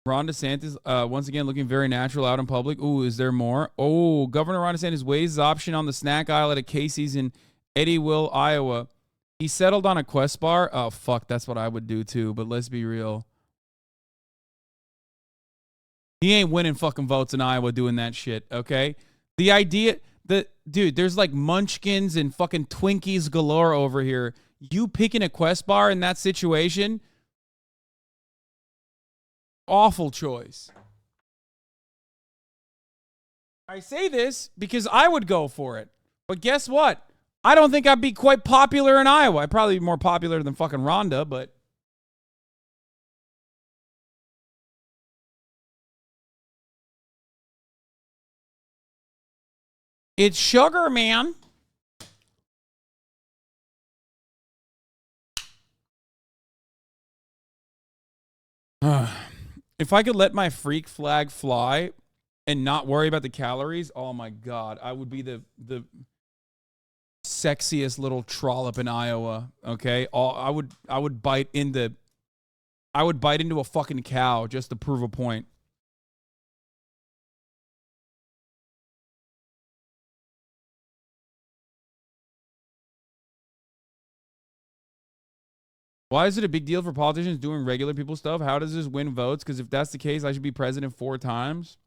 Ron DeSantis, once again, looking very natural out in public. Ooh, is there more? Oh, Governor Ron DeSantis weighs his option on the snack aisle at a Casey's in Eddyville, Iowa. He settled on a Quest bar. Oh, fuck, that's what I would do too, but let's be real. He ain't winning fucking votes in Iowa doing that shit, okay? The idea that, dude, there's like munchkins and fucking Twinkies galore over here. You picking a Quest bar in that situation? Awful choice. I say this because I would go for it. But guess what? I don't think I'd be quite popular in Iowa. I'd probably be more popular than fucking Rhonda, but it's sugar, man. If I could let my freak flag fly and not worry about the calories, oh my God, I would be the sexiest little trollop in Iowa. Okay, I would bite into a fucking cow just to prove a point. Why is it a big deal for politicians doing regular people stuff? How does this win votes? Because if that's the case, I should be president 4 times.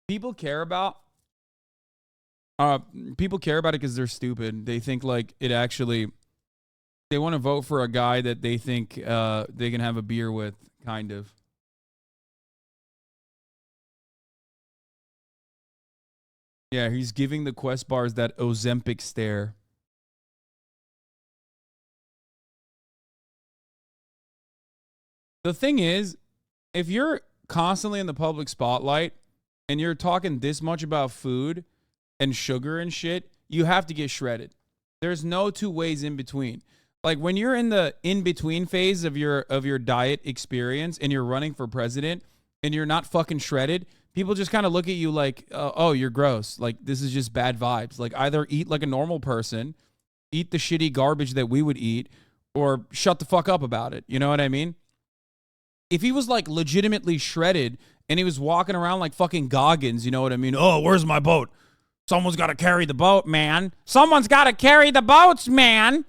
People care about it because they're stupid. They think like it actually. They want to vote for a guy that they think they can have a beer with, kind of. Yeah, he's giving the Quest bars that Ozempic stare. The thing is, if you're constantly in the public spotlight and you're talking this much about food and sugar and shit, you have to get shredded. There's no two ways in between. Like when you're in the in-between phase of your diet experience and you're running for president and you're not fucking shredded, people just kind of look at you like, oh, you're gross. Like, this is just bad vibes. Like, either eat like a normal person, eat the shitty garbage that we would eat, or shut the fuck up about it. You know what I mean? If he was like legitimately shredded and he was walking around like fucking Goggins, you know what I mean? Oh, where's my boat? Someone's got to carry the boat, man. Someone's got to carry the boats, man.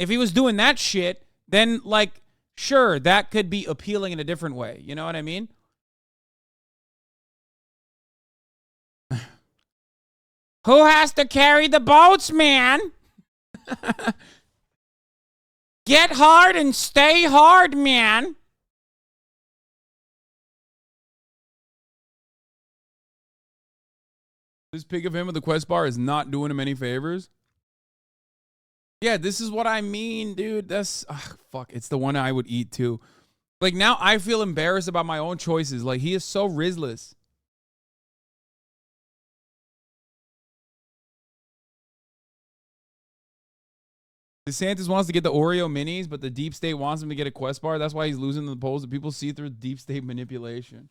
If he was doing that shit, then like, sure, that could be appealing in a different way. You know what I mean? Who has to carry the boats, man? Get hard and stay hard, man. This pic of him with the Quest bar is not doing him any favors. Yeah, this is what I mean, dude. That's, fuck, it's the one I would eat too. Like, now I feel embarrassed about my own choices. Like, he is so Rizless. DeSantis wants to get the Oreo minis, but the deep state wants him to get a Quest bar. That's why he's losing the polls. People see through deep state manipulation.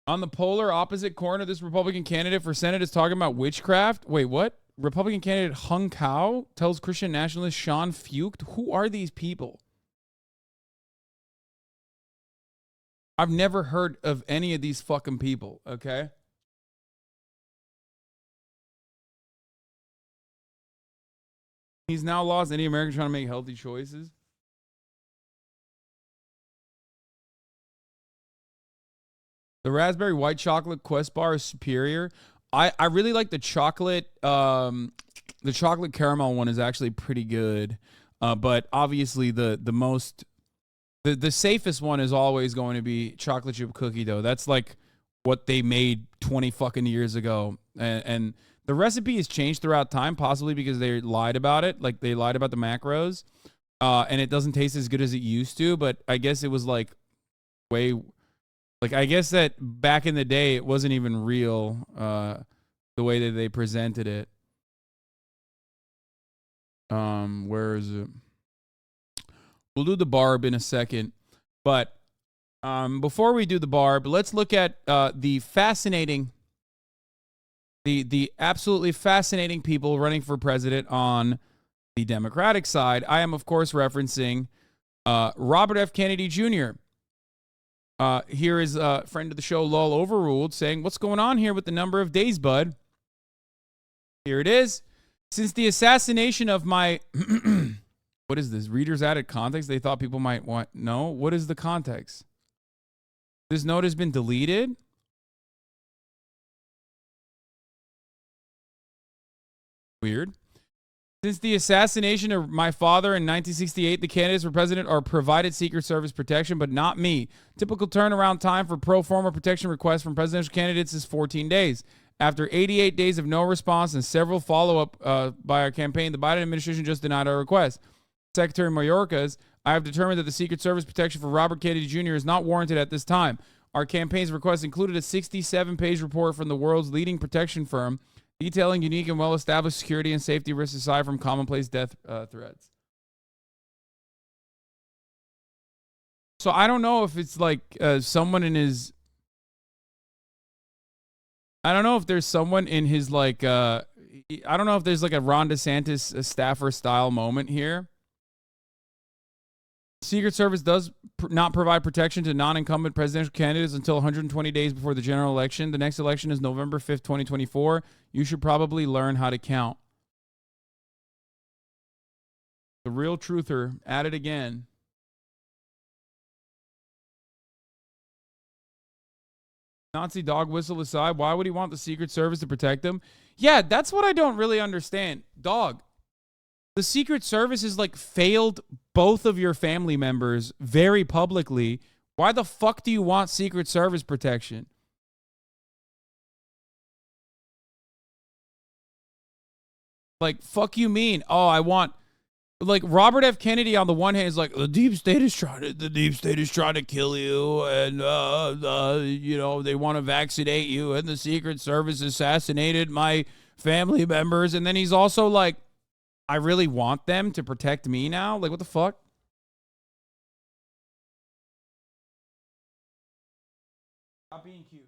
On the polar opposite corner, this Republican candidate for Senate is talking about witchcraft. Wait, what? Republican candidate Hung Kao tells Christian nationalist Sean Fucht. Who are these people? I've never heard of any of these fucking people, okay? He's now lost any American trying to make healthy choices. The raspberry white chocolate Quest bar is superior. I really like the chocolate caramel one is actually pretty good. But obviously the safest one is always going to be chocolate chip cookie dough. That's like what they made 20 fucking years ago. And the recipe has changed throughout time, possibly because they lied about it. Like, they lied about the macros. And it doesn't taste as good as it used to, but I guess it was like I guess that back in the day, it wasn't even real, the way that they presented it. Where is it? We'll do the barb in a second. But before we do the barb, let's look at the absolutely fascinating people running for president on the Democratic side, I am, of course, referencing Robert F. Kennedy Jr. Here is a friend of the show, Lol Overruled, saying, what's going on here with the number of days, bud? Here it is. Since the assassination of my... what is this? Readers added context? They thought people might want... No? What is the context? This note has been deleted? Weird. Since the assassination of my father in 1968, the candidates for president are provided Secret Service protection, but not me. Typical turnaround time for pro forma protection requests from presidential candidates is 14 days. After 88 days of no response and several follow-up by our campaign, the Biden administration just denied our request. Secretary Mayorkas, I have determined that the Secret Service protection for Robert Kennedy Jr. is not warranted at this time. Our campaign's request included a 67-page report from the world's leading protection firm detailing unique and well-established security and safety risks aside from commonplace death threats. So I don't know if it's like someone in his... I don't know if there's someone in his like... I don't know if there's like a Ron DeSantis staffer style moment here. Secret Service does not provide protection to non-incumbent presidential candidates until 120 days before the general election. The next election is November 5th, 2024. You should probably learn how to count. The real truther at it again. Nazi dog whistle aside, why would he want the Secret Service to protect him? Yeah, that's what I don't really understand. Dog, the Secret Service has like failed both of your family members very publicly. Why the fuck do you want Secret Service protection? Like, fuck you mean? Oh, I want... Like, Robert F. Kennedy on the one hand is like, the deep state is trying to kill you, and you know, they want to vaccinate you, and the Secret Service assassinated my family members. And then he's also like, I really want them to protect me now? Like, what the fuck? Stop being cute.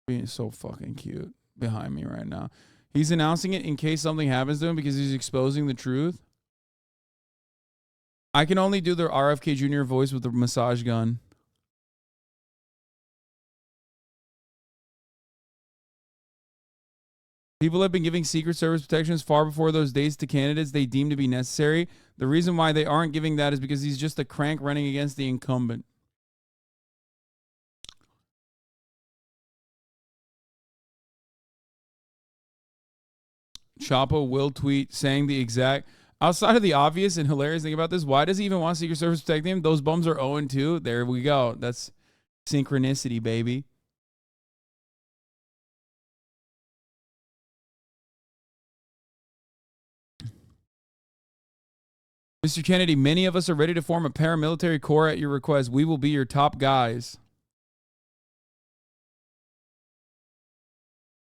Being so fucking cute behind me right now. He's announcing it in case something happens to him because he's exposing the truth. I can only do the RFK Jr. voice with the massage gun. People have been giving Secret Service protections far before those days to candidates they deem to be necessary. The reason why they aren't giving that is because he's just a crank running against the incumbent. Chapo will tweet saying the exact... Outside of the obvious and hilarious thing about this, why does he even want Secret Service protecting him? Those bums are 0-2. There we go. That's synchronicity, baby. Mr. Kennedy, many of us are ready to form a paramilitary corps at your request. We will be your top guys.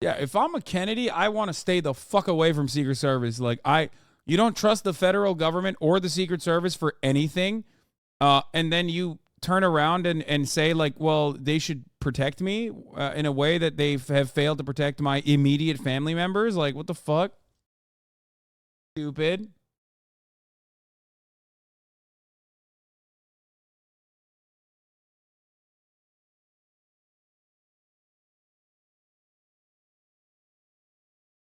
Yeah, if I'm a Kennedy, I want to stay the fuck away from Secret Service. Like, you don't trust the federal government or the Secret Service for anything, and then you turn around and say, like, well, they should protect me in a way that they have failed to protect my immediate family members. Like, what the fuck? Stupid.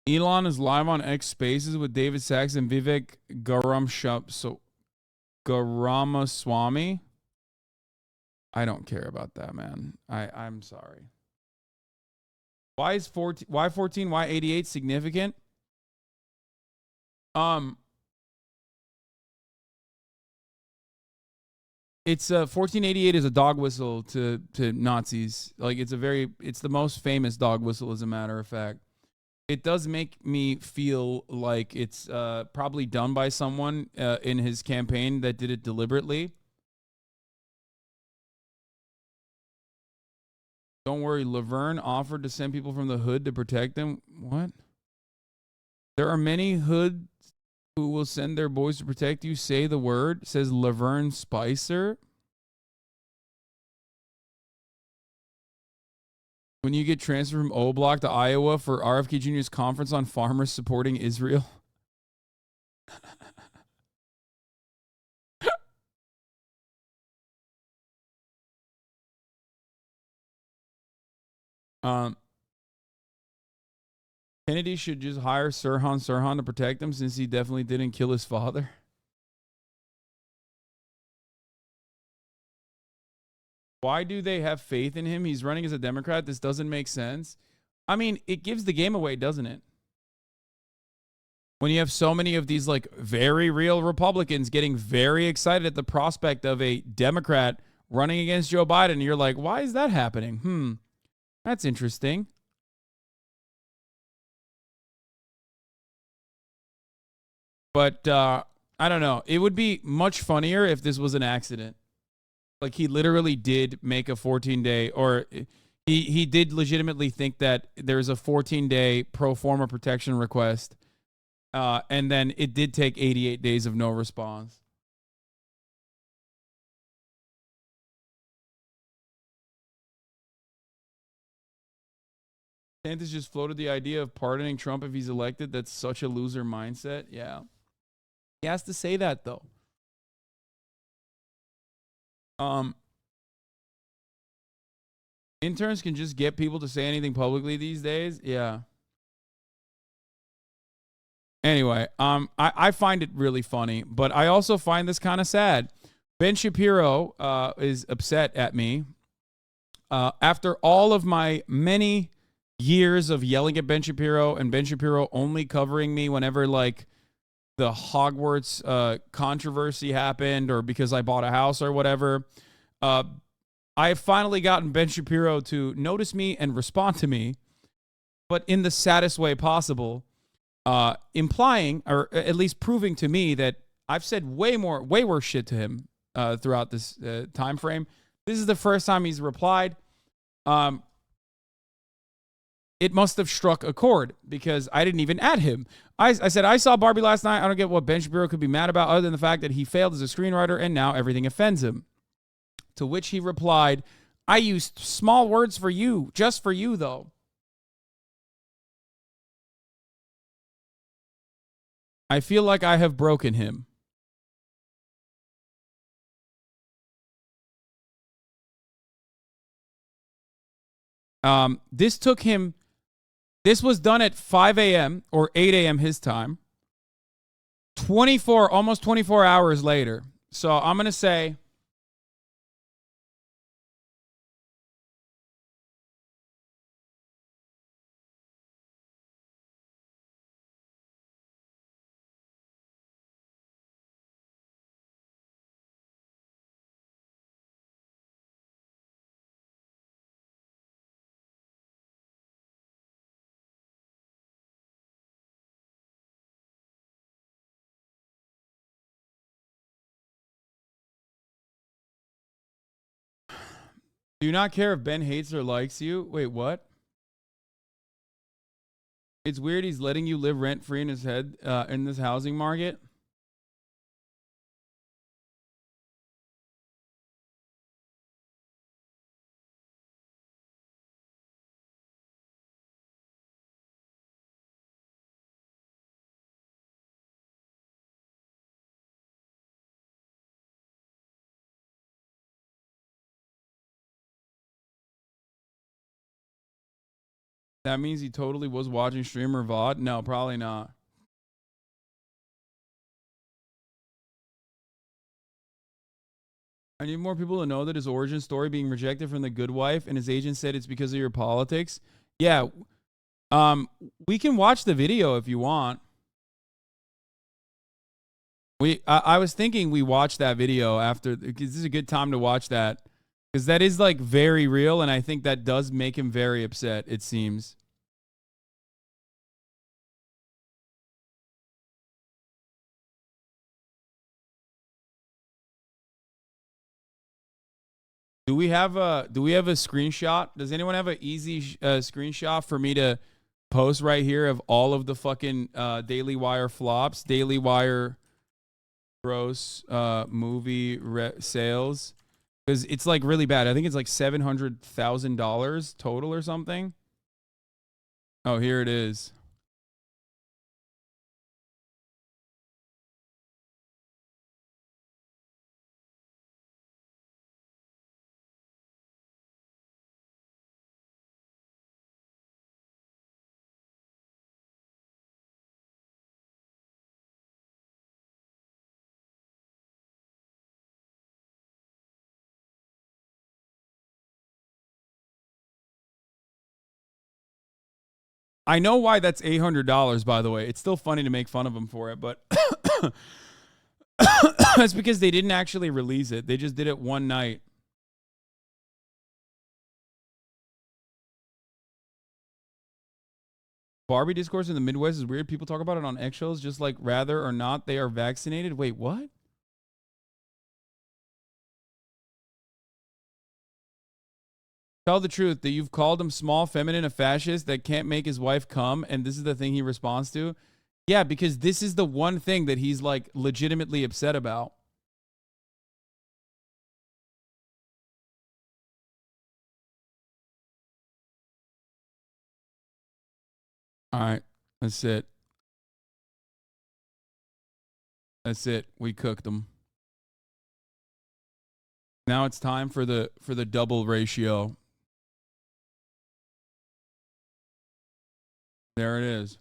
Elon is live on X Spaces with David Sachs and Vivek Garamaswamy. I don't care about that, man. I'm sorry. Why is 14? Why 14? Why 88 significant? It's 1488 is a dog whistle to Nazis. Like it's the most famous dog whistle, as a matter of fact. It does make me feel like it's probably done by someone in his campaign that did it deliberately. Don't worry, Laverne offered to send people from the hood to protect them. What? There are many hoods who will send their boys to protect you. Say the word, says Laverne Spicer. When you get transferred from O Block to Iowa for RFK Jr.'s conference on farmers supporting Israel. Kennedy should just hire Sirhan to protect him since he definitely didn't kill his father. Why do they have faith in him? He's running as a Democrat. This doesn't make sense. I mean, it gives the game away, doesn't it? When you have so many of these like very real Republicans getting very excited at the prospect of a Democrat running against Joe Biden, you're like, why is that happening? That's interesting. But I don't know. It would be much funnier if this was an accident. Like he literally did make a 14-day, or he did legitimately think that there's a 14-day pro forma protection request, and then it did take 88 days of no response. Desantes just floated the idea of pardoning Trump if he's elected. That's such a loser mindset. Yeah. He has to say that, though. Interns can just get people to say anything publicly these days. Yeah. Anyway, I find it really funny, but I also find this kind of sad. Ben Shapiro is upset at me. After all of my many years of yelling at Ben Shapiro and Ben Shapiro only covering me whenever like the Hogwarts controversy happened or because I bought a house or whatever, I have finally gotten Ben Shapiro to notice me and respond to me, but in the saddest way possible, implying or at least proving to me that I've said way worse shit to him throughout this time frame. This is the first time he's replied. It must have struck a chord because I didn't even add him. I said, I saw Barbie last night. I don't get what Ben Shapiro could be mad about other than the fact that he failed as a screenwriter and now everything offends him. To which he replied, I used small words for you, just for you, though. I feel like I have broken him. This took him... This was done at 5 a.m. or 8 a.m. his time. Almost 24 hours later. So I'm going to say... Do you not care if Ben hates or likes you? Wait, what? It's weird he's letting you live rent-free in his head in this housing market. That means he totally was watching streamer VOD? No, probably not. I need more people to know that his origin story being rejected from the good wife and his agent said it's because of your politics. Yeah. We can watch the video if you want. I was thinking we watch that video after, because this is a good time to watch that. Because that is like very real, and I think that does make him very upset, it seems. Do we have a screenshot? Does anyone have an easy screenshot for me to post right here of all of the fucking Daily Wire flops, Daily Wire gross movie sales? Because it's like really bad. I think it's like $700,000 total or something. Oh, here it is. I know why that's $800, by the way. It's still funny to make fun of them for it, but that's because they didn't actually release it. They just did it one night. Barbie discourse in the Midwest is weird. People talk about it on eggshells, just like rather or not they are vaccinated. Wait, what? Tell the truth that you've called him small, feminine, a fascist that can't make his wife come, and this is the thing he responds to. Yeah, because this is the one thing that he's like legitimately upset about. All right, that's it. That's it. We cooked them. Now it's time for the double ratio. There it is.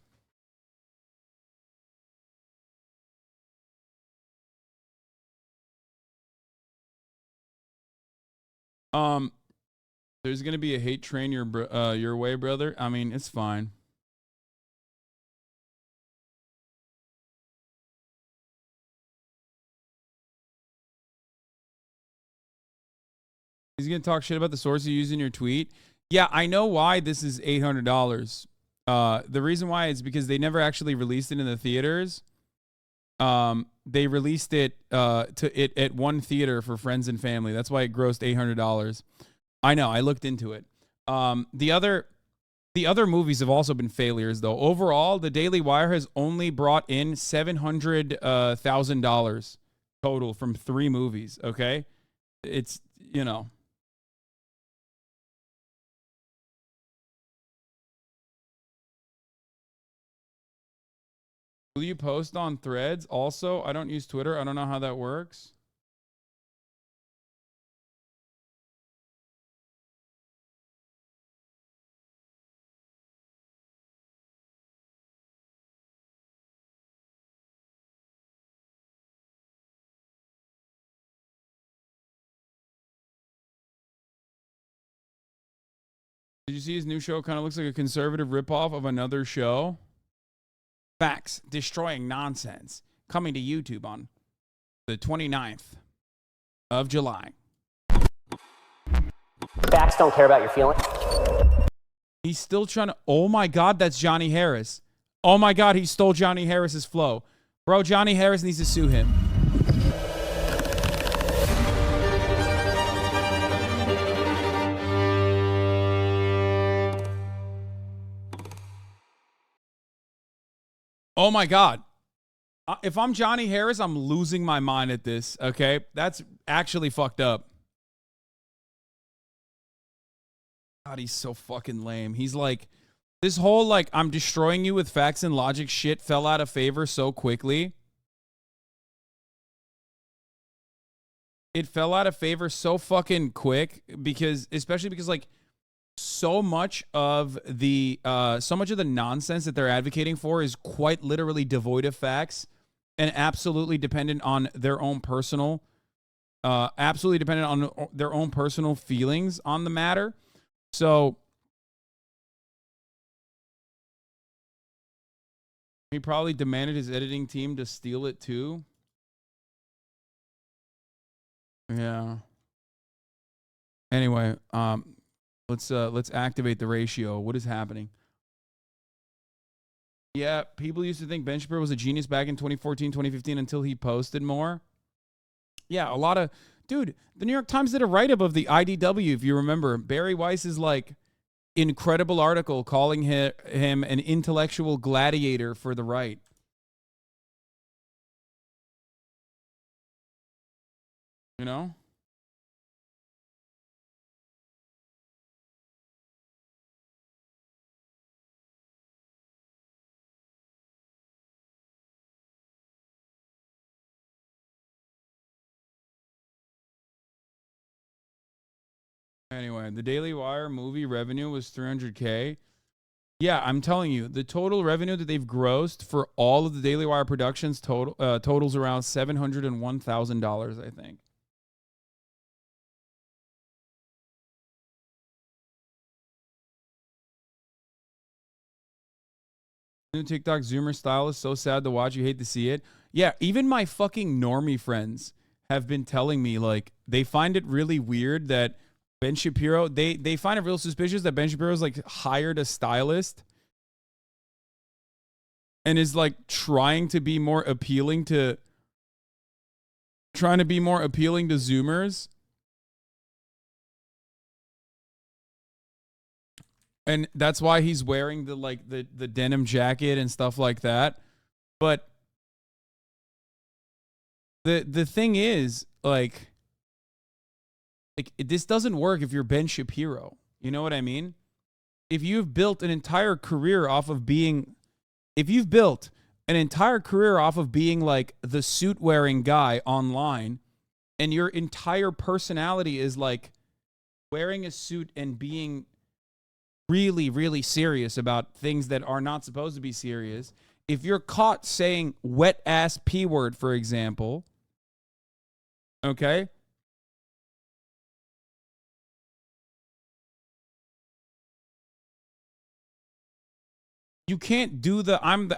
Um, there's gonna be a hate train your way, brother. I mean, it's fine. He's gonna talk shit about the source you use in your tweet. Yeah, I know why this is $800. The reason why is because they never actually released it in the theaters. They released it to it at one theater for friends and family. That's why it grossed $800. I know. I looked into it. The other movies have also been failures, though. Overall, The Daily Wire has only brought in $700,000 total from 3 movies. Okay, it's you know. Will you post on Threads? Also, I don't use Twitter. I don't know how that works. Did you see his new show? Kind of looks like a conservative ripoff of another show. Facts, destroying nonsense. Coming to YouTube on the 29th of July. Facts don't care about your feelings. He's still trying to. Oh my God, that's Johnny Harris. Oh my God, he stole Johnny Harris's flow. Bro, Johnny Harris needs to sue him. Oh my God. If I'm Johnny Harris, I'm losing my mind at this, okay? That's actually fucked up. God, he's so fucking lame. He's like, this whole, like, I'm destroying you with facts and logic shit fell out of favor so quickly. It fell out of favor so fucking quick because, especially because, like, so much of the nonsense that they're advocating for is quite literally devoid of facts and absolutely dependent on their own personal feelings on the matter. So he probably demanded his editing team to steal it too. Yeah. Anyway, let's activate the ratio. What is happening? Yeah, people used to think Ben Shapiro was a genius back in 2014, 2015 until he posted more. Yeah, a lot of dude, the New York Times did a write-up of the IDW, if you remember. Barry Weiss's like incredible article calling him an intellectual gladiator for the right. You know? Anyway, the Daily Wire movie revenue was 300K. Yeah, I'm telling you, the total revenue that they've grossed for all of the Daily Wire productions totals around $701,000, I think. New TikTok Zoomer style is so sad to watch. You hate to see it. Yeah, even my fucking normie friends have been telling me, like, they find it really weird that Ben Shapiro, they find it real suspicious that Ben Shapiro's like hired a stylist and is like trying to be more appealing to Zoomers. And that's why he's wearing the denim jacket and stuff like that. But the thing is, like this doesn't work if you're Ben Shapiro. You know what I mean? If you've built an entire career off of being like the suit wearing guy online, and your entire personality is like wearing a suit and being really, really serious about things that are not supposed to be serious. If you're caught saying wet ass P word, for example, okay? You can't do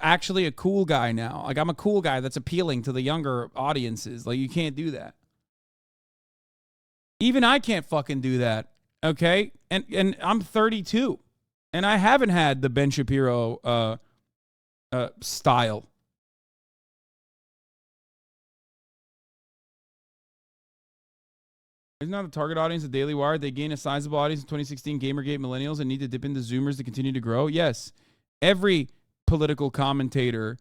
actually a cool guy now. Like, I'm a cool guy that's appealing to the younger audiences. Like, you can't do that. Even I can't fucking do that. Okay? And I'm 32. And I haven't had the Ben Shapiro style. Isn't that the target audience of Daily Wire? They gain a sizable audience in 2016, Gamergate millennials, and need to dip into Zoomers to continue to grow. Yes, every political commentator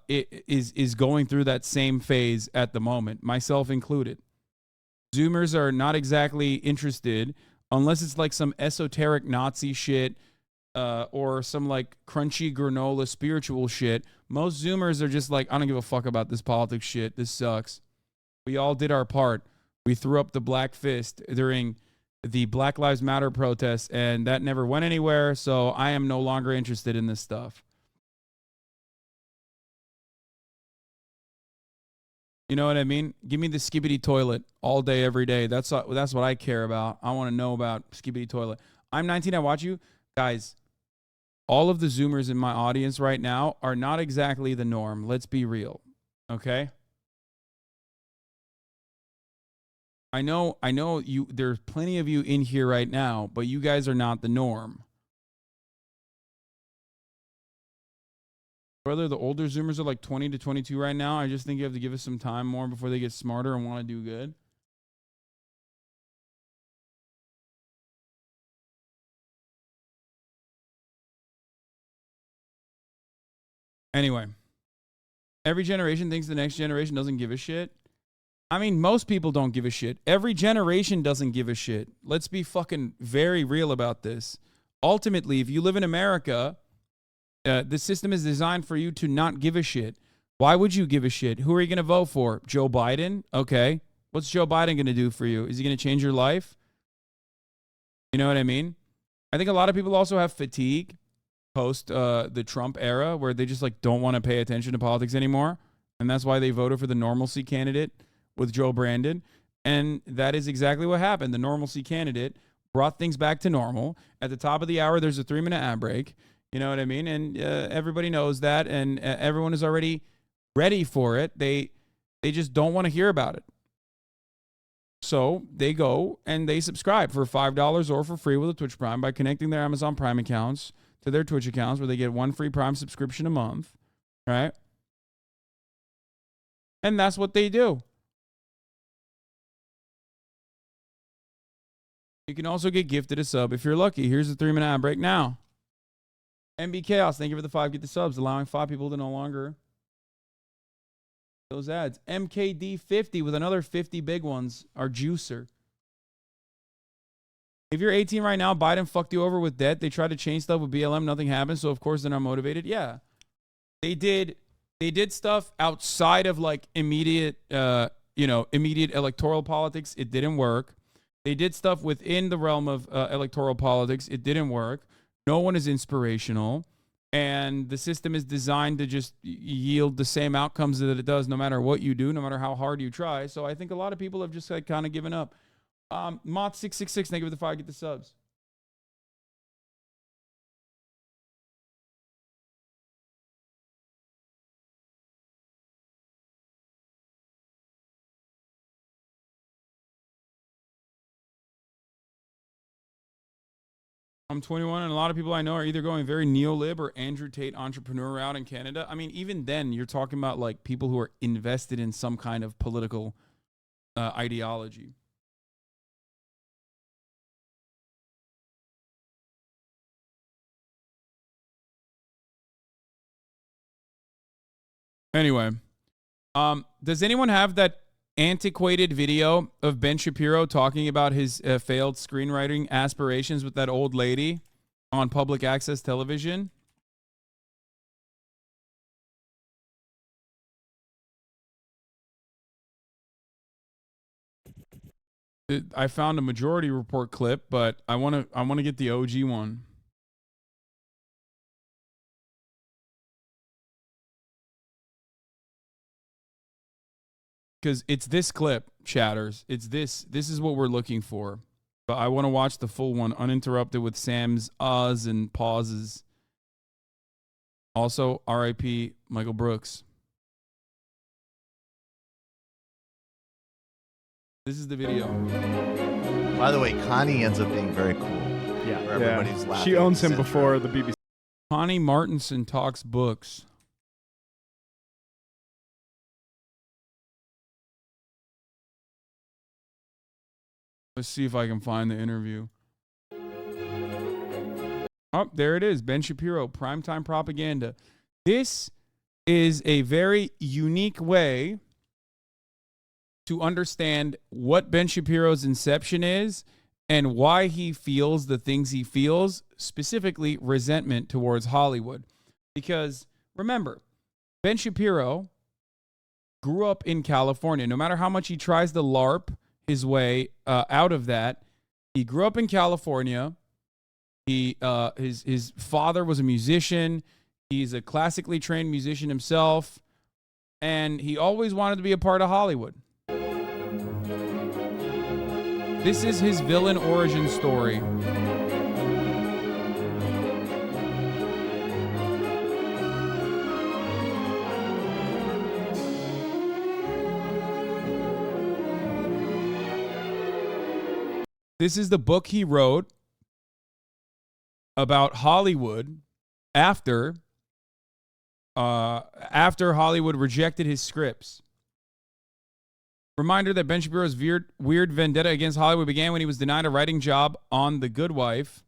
is going through that same phase at the moment, myself included. Zoomers are not exactly interested unless it's like some esoteric Nazi shit or some like crunchy granola spiritual shit. Most Zoomers are just like, I don't give a fuck about this politics shit. This sucks. We all did our part. We threw up the black fist during the Black Lives Matter protests, and that never went anywhere, so I am no longer interested in this stuff. You know what I mean? Give me the skibbity toilet all day, every day. That's what I care about. I want to know about skibbity toilet. I'm 19. I watch you. Guys, all of the Zoomers in my audience right now are not exactly the norm. Let's be real. Okay? I know you there's plenty of you in here right now, but you guys are not the norm. Whether the older Zoomers are like 20 to 22 right now, I just think you have to give us some time more before they get smarter and want to do good. Anyway, every generation thinks the next generation doesn't give a shit. I mean, most people don't give a shit. Every generation doesn't give a shit. Let's be fucking very real about this. Ultimately, if you live in America, the system is designed for you to not give a shit. Why would you give a shit? Who are you going to vote for? Joe Biden? Okay. What's Joe Biden going to do for you? Is he going to change your life? You know what I mean? I think a lot of people also have fatigue post the Trump era where they just like don't want to pay attention to politics anymore. And that's why they voted for the normalcy candidate with Joe Brandon. And that is exactly what happened. The normalcy candidate brought things back to normal. At the top of the hour, there's a 3-minute ad break. You know what I mean? And everybody knows that. And everyone is already ready for it. They just don't want to hear about it. So they go and they subscribe for $5 or for free with a Twitch Prime by connecting their Amazon Prime accounts to their Twitch accounts, where they get one free Prime subscription a month, right? And that's what they do. You can also get gifted a sub if you're lucky. Here's a 3-minute ad break now. MB Chaos, thank you for the 5 get the subs, allowing 5 people to no longer those ads. MKD50 with another 50 big ones. Our juicer. If you're 18 right now, Biden fucked you over with debt. They tried to change stuff with BLM. Nothing happened. So, of course, they're not motivated. Yeah. They did stuff outside of like immediate electoral politics. It didn't work. They did stuff within the realm of electoral politics. It didn't work. No one is inspirational. And the system is designed to just yield the same outcomes that it does no matter what you do, no matter how hard you try. So I think a lot of people have just kind of given up. Moth666, thank you for the 5, get the subs. I'm 21, and a lot of people I know are either going very neo-lib or Andrew Tate entrepreneur route in Canada. I mean, even then, you're talking about like people who are invested in some kind of political ideology. Anyway, does anyone have that antiquated video of Ben Shapiro talking about his failed screenwriting aspirations with that old lady on public access television? I found a Majority Report clip, but I want to get the OG one. Because it's this clip, chatters. It's this. This is what we're looking for. But I want to watch the full one, uninterrupted, with Sam's uhs and pauses. Also, R.I.P. Michael Brooks. This is the video. By the way, Connie ends up being very cool. Yeah, everybody's laughing. She owns him before the BBC. Connie Martinson talks books. Let's see if I can find the interview. Oh, there it is. Ben Shapiro, primetime propaganda. This is a very unique way to understand what Ben Shapiro's inception is and why he feels the things he feels, specifically resentment towards Hollywood. Because remember, Ben Shapiro grew up in California. No matter how much he tries to LARP his way out of that, he grew up in California. His father was a musician. He's a classically trained musician himself, and he always wanted to be a part of Hollywood. This is his villain origin story. This is the book he wrote about Hollywood after Hollywood rejected his scripts. Reminder that Ben Shapiro's weird vendetta against Hollywood began when he was denied a writing job on The Good Wife.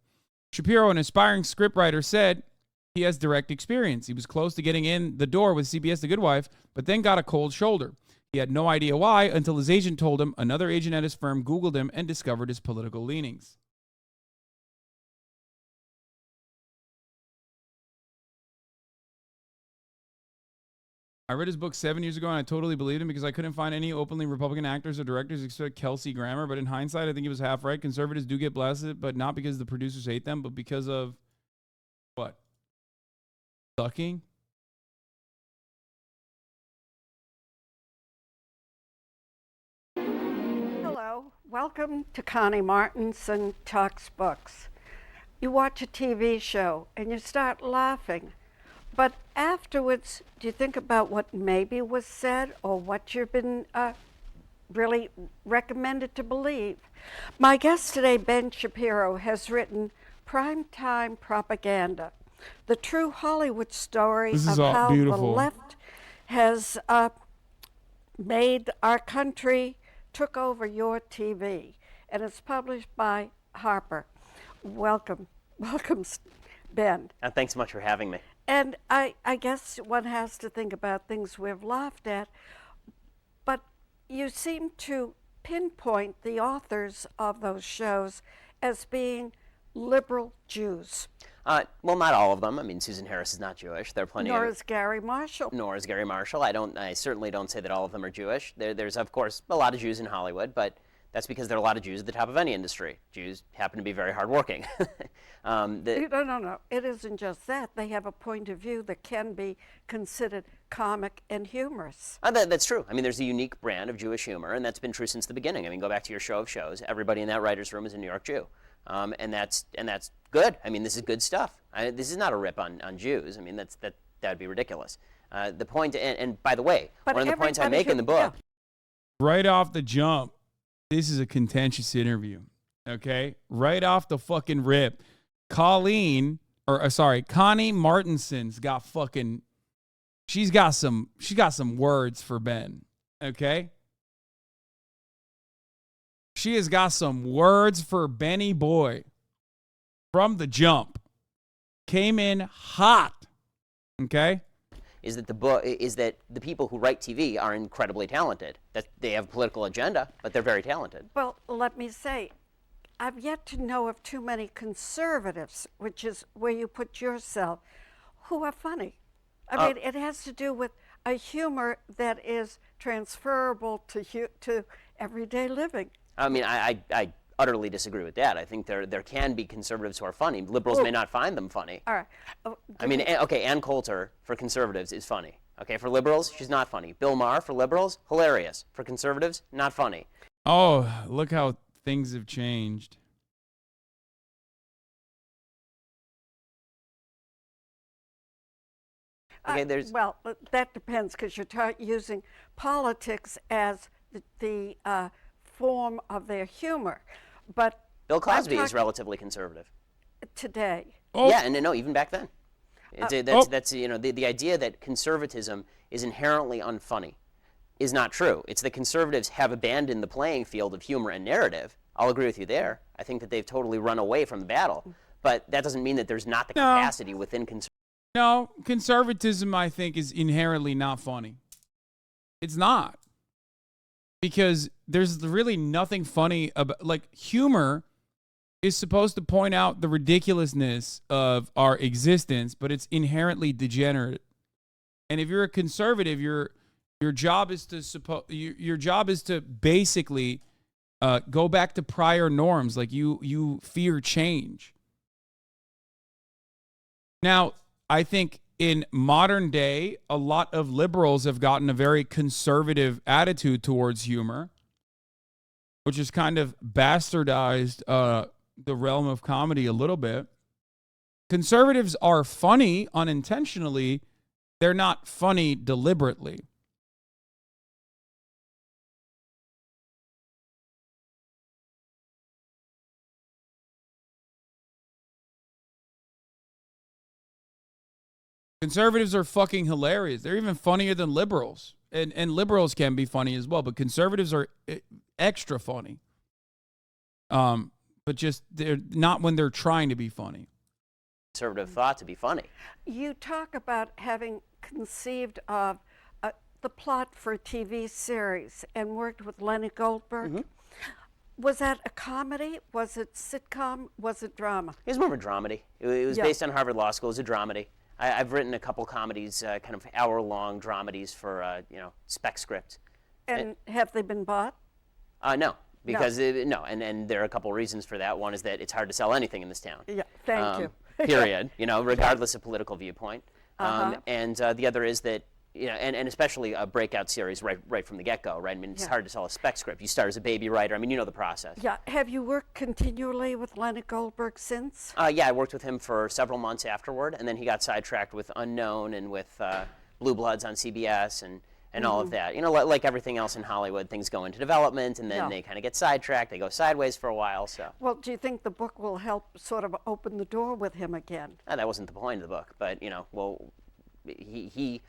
Shapiro, an aspiring scriptwriter, said he has direct experience. He was close to getting in the door with CBS The Good Wife, but then got a cold shoulder. He had no idea why until his agent told him. Another agent at his firm Googled him and discovered his political leanings. I read his book 7 years ago, and I totally believed him because I couldn't find any openly Republican actors or directors except Kelsey Grammer. But in hindsight, I think he was half right. Conservatives do get blasted, but not because the producers hate them, but because of what? Sucking? Hello, welcome to Connie Martinson Talks Books. You watch a TV show and you start laughing, but afterwards, do you think about what maybe was said or what you've been really recommended to believe? My guest today, Ben Shapiro, has written Primetime Propaganda, the true Hollywood story of how beautiful. The left has made our country, took over your TV, and it's published by Harper. Welcome, Ben. Thanks so much for having me. And I guess one has to think about things we've laughed at, but you seem to pinpoint the authors of those shows as being liberal Jews. Well, not all of them. I mean, Susan Harris is not Jewish. There are plenty Nor of... is Gary Marshall. Nor is Gary Marshall. I certainly don't say that all of them are Jewish. There's, of course, a lot of Jews in Hollywood, but That's because there are a lot of Jews at the top of any industry. Jews happen to be very hardworking. No. It isn't just that. They have a point of view that can be considered comic and humorous. That's true. I mean, there's a unique brand of Jewish humor, and that's been true since the beginning. I mean, go back to your show of shows. Everybody in that writer's room is a New York Jew. And that's good. I mean, this is good stuff. This is not a rip on Jews. I mean, that would be ridiculous. The point, and by the way, one of the points I make in the book. Yeah. Right off the jump, this is a contentious interview, okay? Right off the fucking rip, Connie Martinson's got fucking, she's got some words for Ben, okay? She has got some words for Benny Boy from the jump. Came in hot, okay? Is that the people who write TV are incredibly talented. That they have a political agenda, but they're very talented. Well, let me say, I've yet to know of too many conservatives, which is where you put yourself, who are funny. I mean, it has to do with a humor that is transferable to everyday living. I mean, I utterly disagree with that. I think there can be conservatives who are funny. Liberals may not find them funny. All right. I mean, okay, Ann Coulter for conservatives is funny. Okay, for liberals, she's not funny. Bill Maher for liberals, hilarious. For conservatives, not funny. Oh, look how things have changed. Okay, well, that depends because you're using politics as the form of their humor. But Bill Cosby is relatively conservative today. Oh. Yeah, and no, even back then. That's the idea that conservatism is inherently unfunny is not true. It's that conservatives have abandoned the playing field of humor and narrative. I'll agree with you there. I think that they've totally run away from the battle. But that doesn't mean that there's not the capacity within conservatism. No, conservatism, I think, is inherently not funny. It's not. Because there's really nothing funny about, like, humor is supposed to point out the ridiculousness of our existence, but it's inherently degenerate. And if you're a conservative, your job is to basically go back to prior norms. Like you fear change. Now, I think in modern day, a lot of liberals have gotten a very conservative attitude towards humor, which has kind of bastardized the realm of comedy a little bit. Conservatives are funny unintentionally. They're not funny deliberately. Conservatives are fucking hilarious. They're even funnier than liberals. And liberals can be funny as well, but conservatives are extra funny. But just they're not when they're trying to be funny. Conservative thought to be funny. You talk about having conceived of the plot for a TV series and worked with Lenny Goldberg. Mm-hmm. Was that a comedy? Was it sitcom? Was it drama? It was more of a dramedy. It was based on Harvard Law School. It was a dramedy. I've written a couple comedies, kind of hour-long dramedies for, spec script. And have they been bought? No, because no. And there are a couple reasons for that. One is that it's hard to sell anything in this town. Yeah, thank you. Period. Regardless of political viewpoint. And the other is that, and especially a breakout series right from the get-go, right? I mean, it's hard to sell a spec script. You start as a baby writer. I mean, you know the process. Yeah. Have you worked continually with Lenny Goldberg since? Yeah, I worked with him for several months afterward, and then he got sidetracked with Unknown and with Blue Bloods on CBS and all of that. Like everything else in Hollywood, things go into development, and then they kind of get sidetracked. They go sideways for a while. So. Well, do you think the book will help sort of open the door with him again? That wasn't the point of the book, but he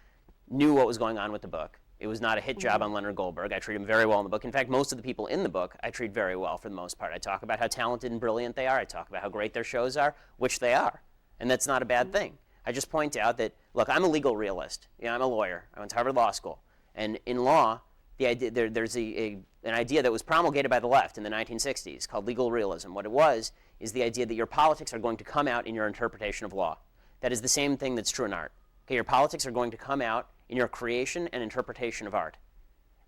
knew what was going on with the book. It was not a hit job on Leonard Goldberg. I treat him very well in the book. In fact, most of the people in the book I treat very well for the most part. I talk about how talented and brilliant they are. I talk about how great their shows are, which they are. And that's not a bad thing. I just point out that, look, I'm a legal realist. I'm a lawyer. I went to Harvard Law School. And in law, the idea, there's an idea that was promulgated by the left in the 1960s called legal realism. What it was is the idea that your politics are going to come out in your interpretation of law. That is the same thing that's true in art. Okay, your politics are going to come out in your creation and interpretation of art.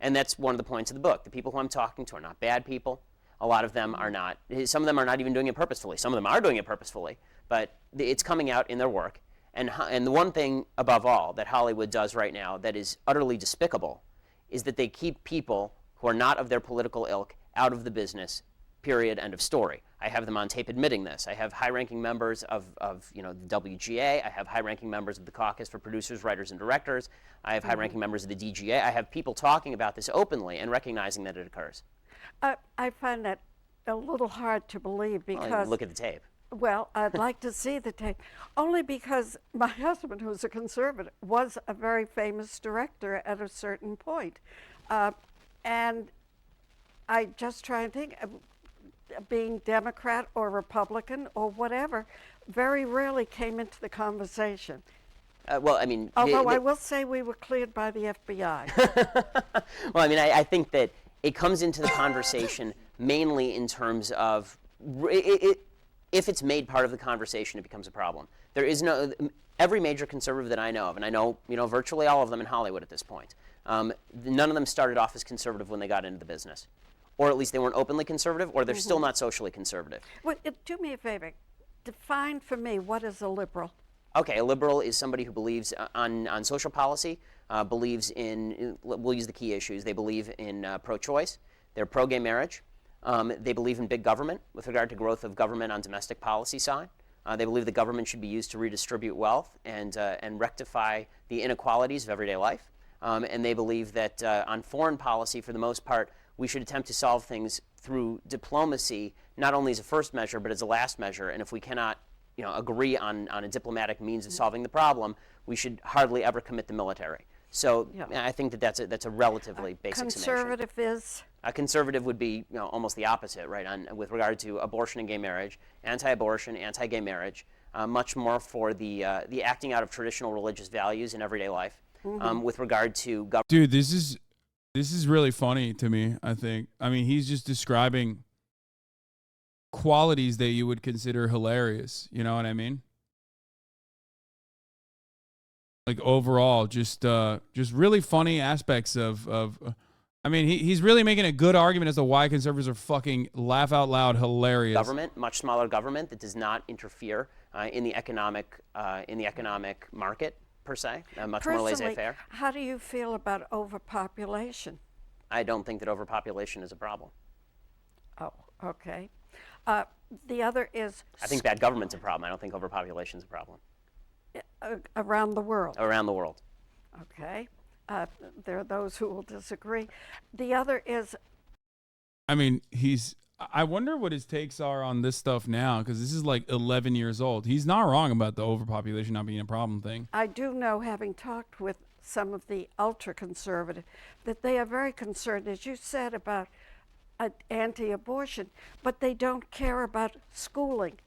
And that's one of the points of the book. The people who I'm talking to are not bad people. A lot of them are not. Some of them are not even doing it purposefully. Some of them are doing it purposefully, but it's coming out in their work. And the one thing above all that Hollywood does right now that is utterly despicable is that they keep people who are not of their political ilk out of the business, period, end of story. I have them on tape admitting this. I have high-ranking members of the WGA. I have high-ranking members of the Caucus for Producers, Writers, and Directors. I have high-ranking members of the DGA. I have people talking about this openly and recognizing that it occurs. I find that a little hard to believe because... Well, look at the tape. Well, I'd like to see the tape, only because my husband, who's a conservative, was a very famous director at a certain point. And I just try and think, being Democrat or Republican or whatever, very rarely came into the conversation. Well, I mean... Although I will say we were cleared by the FBI. Well, I mean, I think that it comes into the conversation mainly in terms of... if it's made part of the conversation, it becomes a problem. There is no... Every major conservative that I know of, and I know virtually all of them in Hollywood at this point, none of them started off as conservative when they got into the business. Or at least they weren't openly conservative, or they're still not socially conservative. Well, do me a favor. Define for me what is a liberal. Okay, a liberal is somebody who believes on social policy, believes in, we'll use the key issues, they believe in pro-choice, they're pro-gay marriage, they believe in big government with regard to growth of government on domestic policy side. They believe the government should be used to redistribute wealth and rectify the inequalities of everyday life. And they believe that on foreign policy, for the most part, we should attempt to solve things through diplomacy, not only as a first measure, but as a last measure. And if we cannot agree on a diplomatic means of solving the problem, we should hardly ever commit the military. So I think that that's a relatively basic summation. Conservative is? A conservative would be almost the opposite, right, with regard to abortion and gay marriage, anti-abortion, anti-gay marriage, much more for the acting out of traditional religious values in everyday life. With regard to government. Dude, this is really funny to me, I think. I mean, he's just describing qualities that you would consider hilarious. You know what I mean? Like overall, just really funny aspects of I mean, he's really making a good argument as to why conservatives are fucking laugh out loud hilarious. Government, much smaller government that does not interfere in the economic market per se, much more laissez-faire. How do you feel about overpopulation? I don't think that overpopulation is a problem. Oh, okay. The other is... I think bad government's a problem. I don't think overpopulation is a problem. Around the world? Around the world. Okay. There are those who will disagree. The other is... I mean, I wonder what his takes are on this stuff now, because this is like 11 years old. He's not wrong about the overpopulation not being a problem thing. I do know, having talked with some of the ultra-conservative, that they are very concerned, as you said, about anti-abortion, but they don't care about schooling.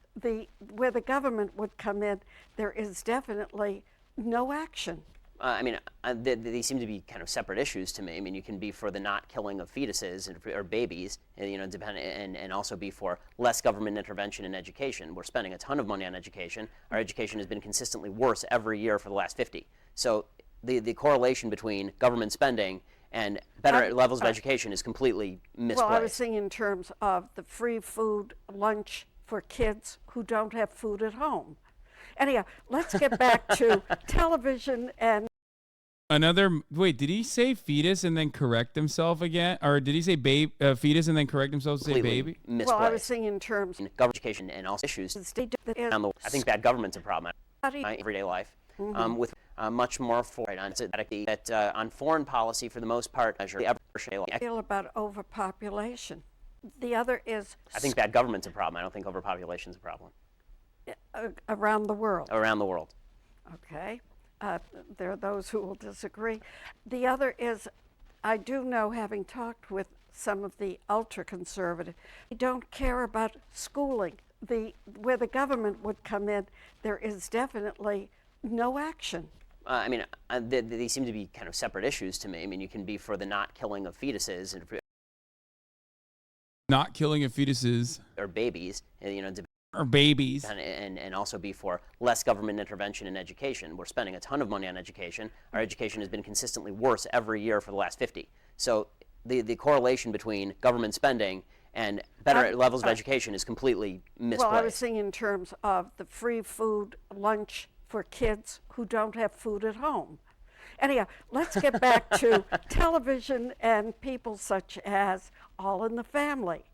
Where the government would come in, there is definitely no action. I mean, they seem to be kind of separate issues to me. I mean, you can be for the not killing of fetuses or babies, and also be for less government intervention in education. We're spending a ton of money on education. Our education has been consistently worse every year for the last 50. So the correlation between government spending and better levels of education is completely misplaced. Well, I was thinking in terms of the free food lunch for kids who don't have food at home. Anyhow, let's get back to television and... Wait, did he say fetus and then correct himself again? Or did he say fetus and then correct himself to say baby? Misplaced. Well, I was thinking in terms... Government education and also issues. I think bad government's a problem in everyday life. With much more for on foreign policy, for the most part, I feel about overpopulation. The other is... I think bad government's a problem. I don't think overpopulation is a problem. Around the world? Around the world. Okay. There are those who will disagree. The other is, I do know, having talked with some of the ultra-conservative, they don't care about schooling. Where the government would come in, there is definitely no action. I mean, they seem to be kind of separate issues to me. I mean, you can be for the not killing of fetuses not killing of fetuses or babies, Or babies. and also be for less government intervention in education. We're spending a ton of money on education. Our education has been consistently worse every year for the last 50. So the correlation between government spending and better levels of education is completely misplaced. Well, I was thinking in terms of the free food lunch for kids who don't have food at home. Anyhow, let's get back to television and people such as All in the Family.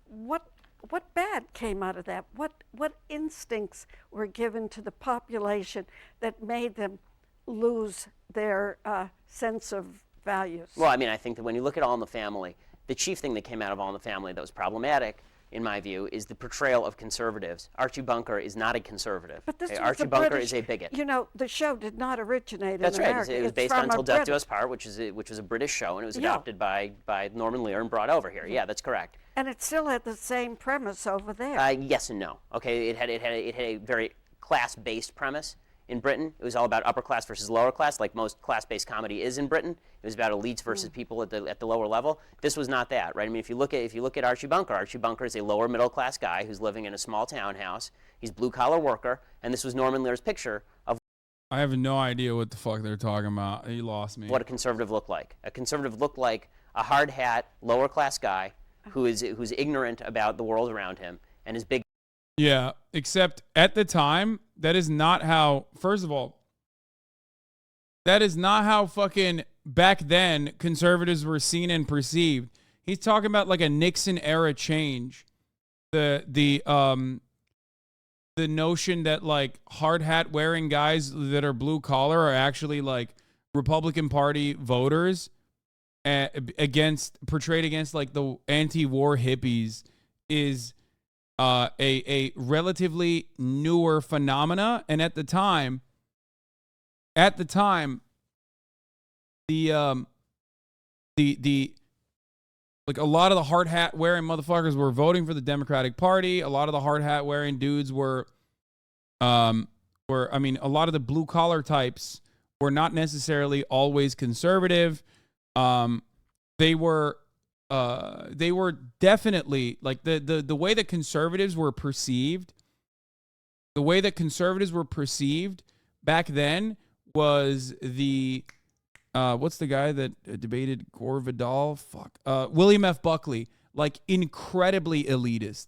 What bad came out of that? What instincts were given to the population that made them lose their sense of values? Well, I mean, I think that when you look at All in the Family, the chief thing that came out of All in the Family that was problematic, in my view, is the portrayal of conservatives. Archie Bunker is not a conservative. But this was Archie the Bunker British, is a bigot. You know, the show did not originate That's in right. America. It was It's based from on a Till Death Do British- Us Part, which is a British show, and it was adopted by Norman Lear and brought over here. Yeah, that's correct. And it still had the same premise over there. Yes and no. Okay, it had a very class-based premise. In Britain, it was all about upper class versus lower class, like most class-based comedy is in Britain. It was about elites versus people at the lower level. This was not that, right? I mean, if you look at Archie Bunker is a lower middle class guy who's living in a small townhouse. He's blue collar worker, and this was Norman Lear's picture of I have no idea what the fuck they're talking about. You lost me. what a conservative looked like. A conservative looked like a hard hat, lower class guy who's ignorant about the world around him and is big. Yeah, except at the time, that is not how, first of all, that is not how fucking back then conservatives were seen and perceived. He's talking about like a Nixon era change. The notion that like hard hat wearing guys that are blue collar are actually like Republican Party voters portrayed against like the anti-war hippies is a relatively newer phenomena, and at the time, the like a lot of the hard hat wearing motherfuckers were voting for the Democratic Party. A lot of the hard hat wearing dudes were I mean, a lot of the blue collar types were not necessarily always conservative. They were definitely like the way that conservatives were perceived. The way that conservatives were perceived back then was the what's the guy that debated Gore Vidal? William F. Buckley, like incredibly elitist,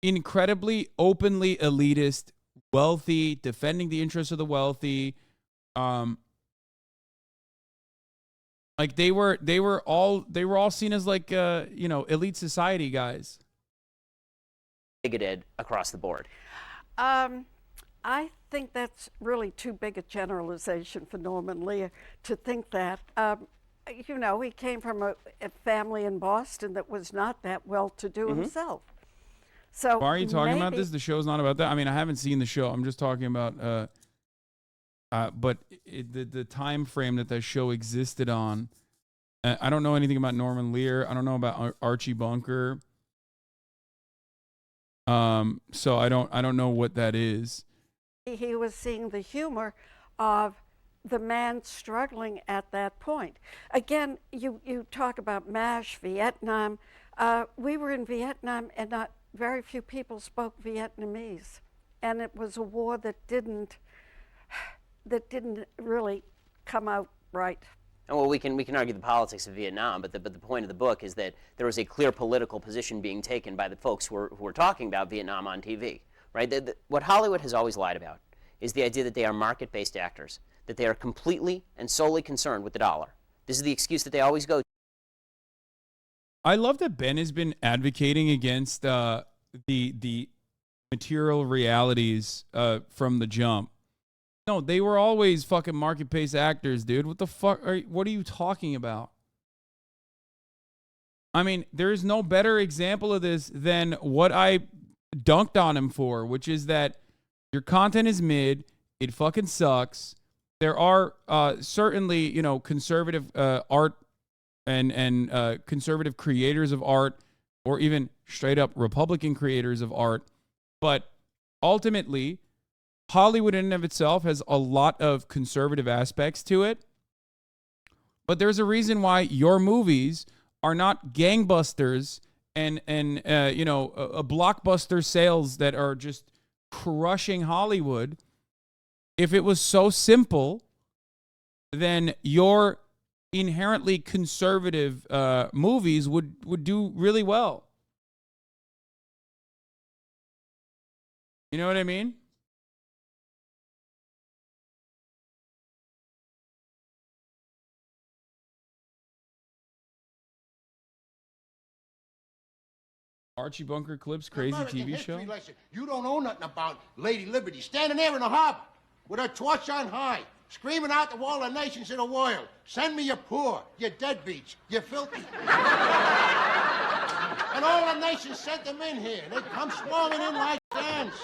incredibly openly elitist, wealthy, defending the interests of the wealthy. Like they were all seen as like elite society guys. Bigoted across the board. I think that's really too big a generalization for Norman Lear to think that. He came from a family in Boston that was not that well-to-do himself. So why are you talking about this? The show's not about that. I mean, I haven't seen the show. I'm just talking about but the time frame that show existed on. I don't know anything about Norman Lear. I don't know about Archie Bunker. So I don't know what that is. He was seeing the humor of the man struggling at that point. Again, you talk about MASH, Vietnam. We were in Vietnam, and not very few people spoke Vietnamese, and it was a war that didn't really come out right. Well, we can argue the politics of Vietnam, but the point of the book is that there was a clear political position being taken by the folks who were talking about Vietnam on TV, right? What Hollywood has always lied about is the idea that they are market-based actors, that they are completely and solely concerned with the dollar. This is the excuse that they always go to. I love that Ben has been advocating against the material realities from the jump. No, they were always fucking market-based actors, dude. What the fuck? What are you talking about? I mean, there's no better example of this than what I dunked on him for, which is that your content is mid. It fucking sucks. There are certainly, conservative art and conservative creators of art, or even straight up Republican creators of art. But ultimately, Hollywood in and of itself has a lot of conservative aspects to it. But there's a reason why your movies are not gangbusters and a blockbuster sales that are just crushing Hollywood, if it was so simple, then your inherently conservative movies would do really well. You know what I mean? Archie Bunker Clips, crazy American TV show. history lesson. You don't know nothing about Lady Liberty standing there in the harbor with her torch on high, screaming out to all the nations of the world, send me your poor, your deadbeats, you filthy. And all the nations sent them in here. They come swarming in like ants.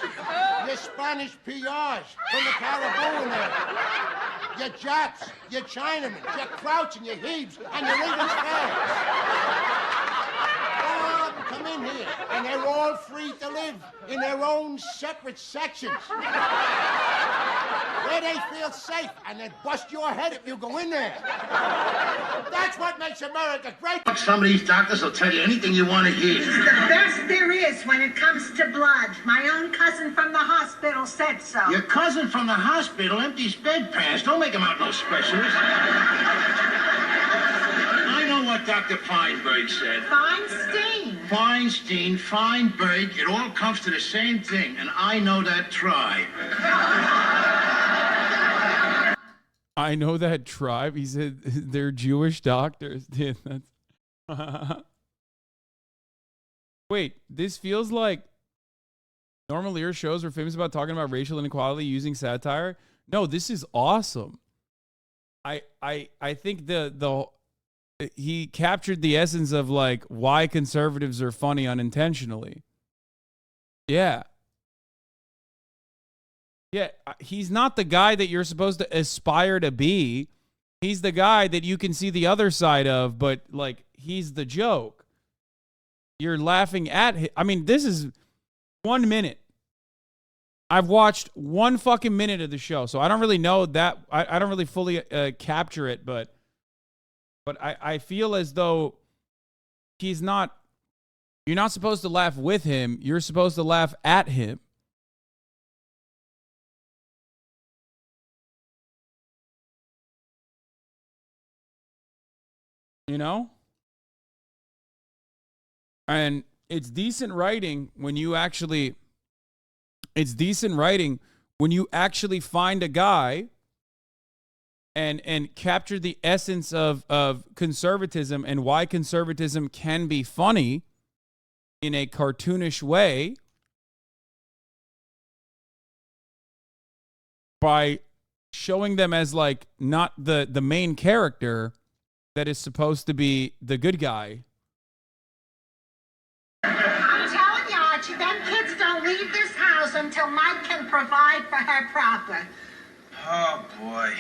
Your Spanish PRs from the Caribbean there. Your Japs, your Chinamen, your Crouch and your Hebes, and your English fans. All of them come in here, and they're all free to live in their own separate sections. Where they feel safe, and then bust your head if you go in there. That's what makes America great. Some of these doctors will tell you anything you want to hear. He's the best there is when it comes to blood. My own cousin from the hospital said so. Your cousin from the hospital empties bedpans. Don't make him out no specialist. I know what Dr. Feinberg said. Feinstein. Feinberg, it all comes to the same thing, and I know that tribe. I know that tribe. He said they're Jewish doctors. Yeah, that's Wait, this feels like Normal Lear shows were famous about talking about racial inequality using satire. No, this is awesome. I think he captured the essence of like why conservatives are funny unintentionally. Yeah. Yeah, he's not the guy that you're supposed to aspire to be. He's the guy that you can see the other side of, but like he's the joke. You're laughing at him. I mean, this is 1 minute. I've watched 1 fucking minute of the show, so I don't really know that. I don't really fully capture it, but I feel as though he's not. You're not supposed to laugh with him. You're supposed to laugh at him. You know? And it's decent writing when you actually find a guy and capture the essence of conservatism and why conservatism can be funny in a cartoonish way by showing them as like not the main character that is supposed to be the good guy. I'm telling you, Archie, them kids don't leave this house until Mike can provide for her proper. Oh, boy.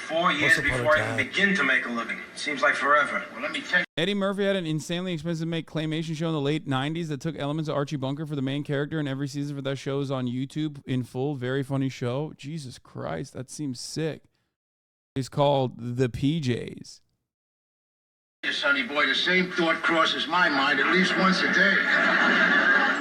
4 years before I even begin to make a living. Seems like forever. Well, let me tell you. Eddie Murphy had an insanely expensive to make claymation show in the late 90s that took elements of Archie Bunker for the main character, and every season for that show is on YouTube in full. Very funny show. Jesus Christ, that seems sick. It's called The PJs. Sonny boy, the same thought crosses my mind at least once a day.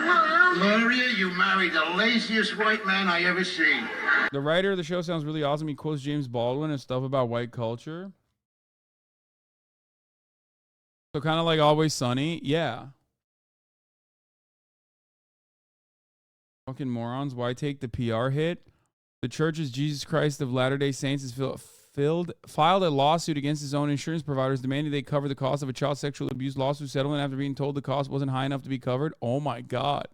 Mom? Gloria, you married the laziest white man I ever seen. The writer of the show sounds really awesome. He quotes James Baldwin and stuff about white culture. So kind of like Always Sunny. Yeah. Fucking morons. Why take the PR hit? The Church's Jesus Christ of Latter-day Saints has filed a lawsuit against his own insurance providers demanding they cover the cost of a child sexual abuse lawsuit settlement after being told the cost wasn't high enough to be covered. Oh my God.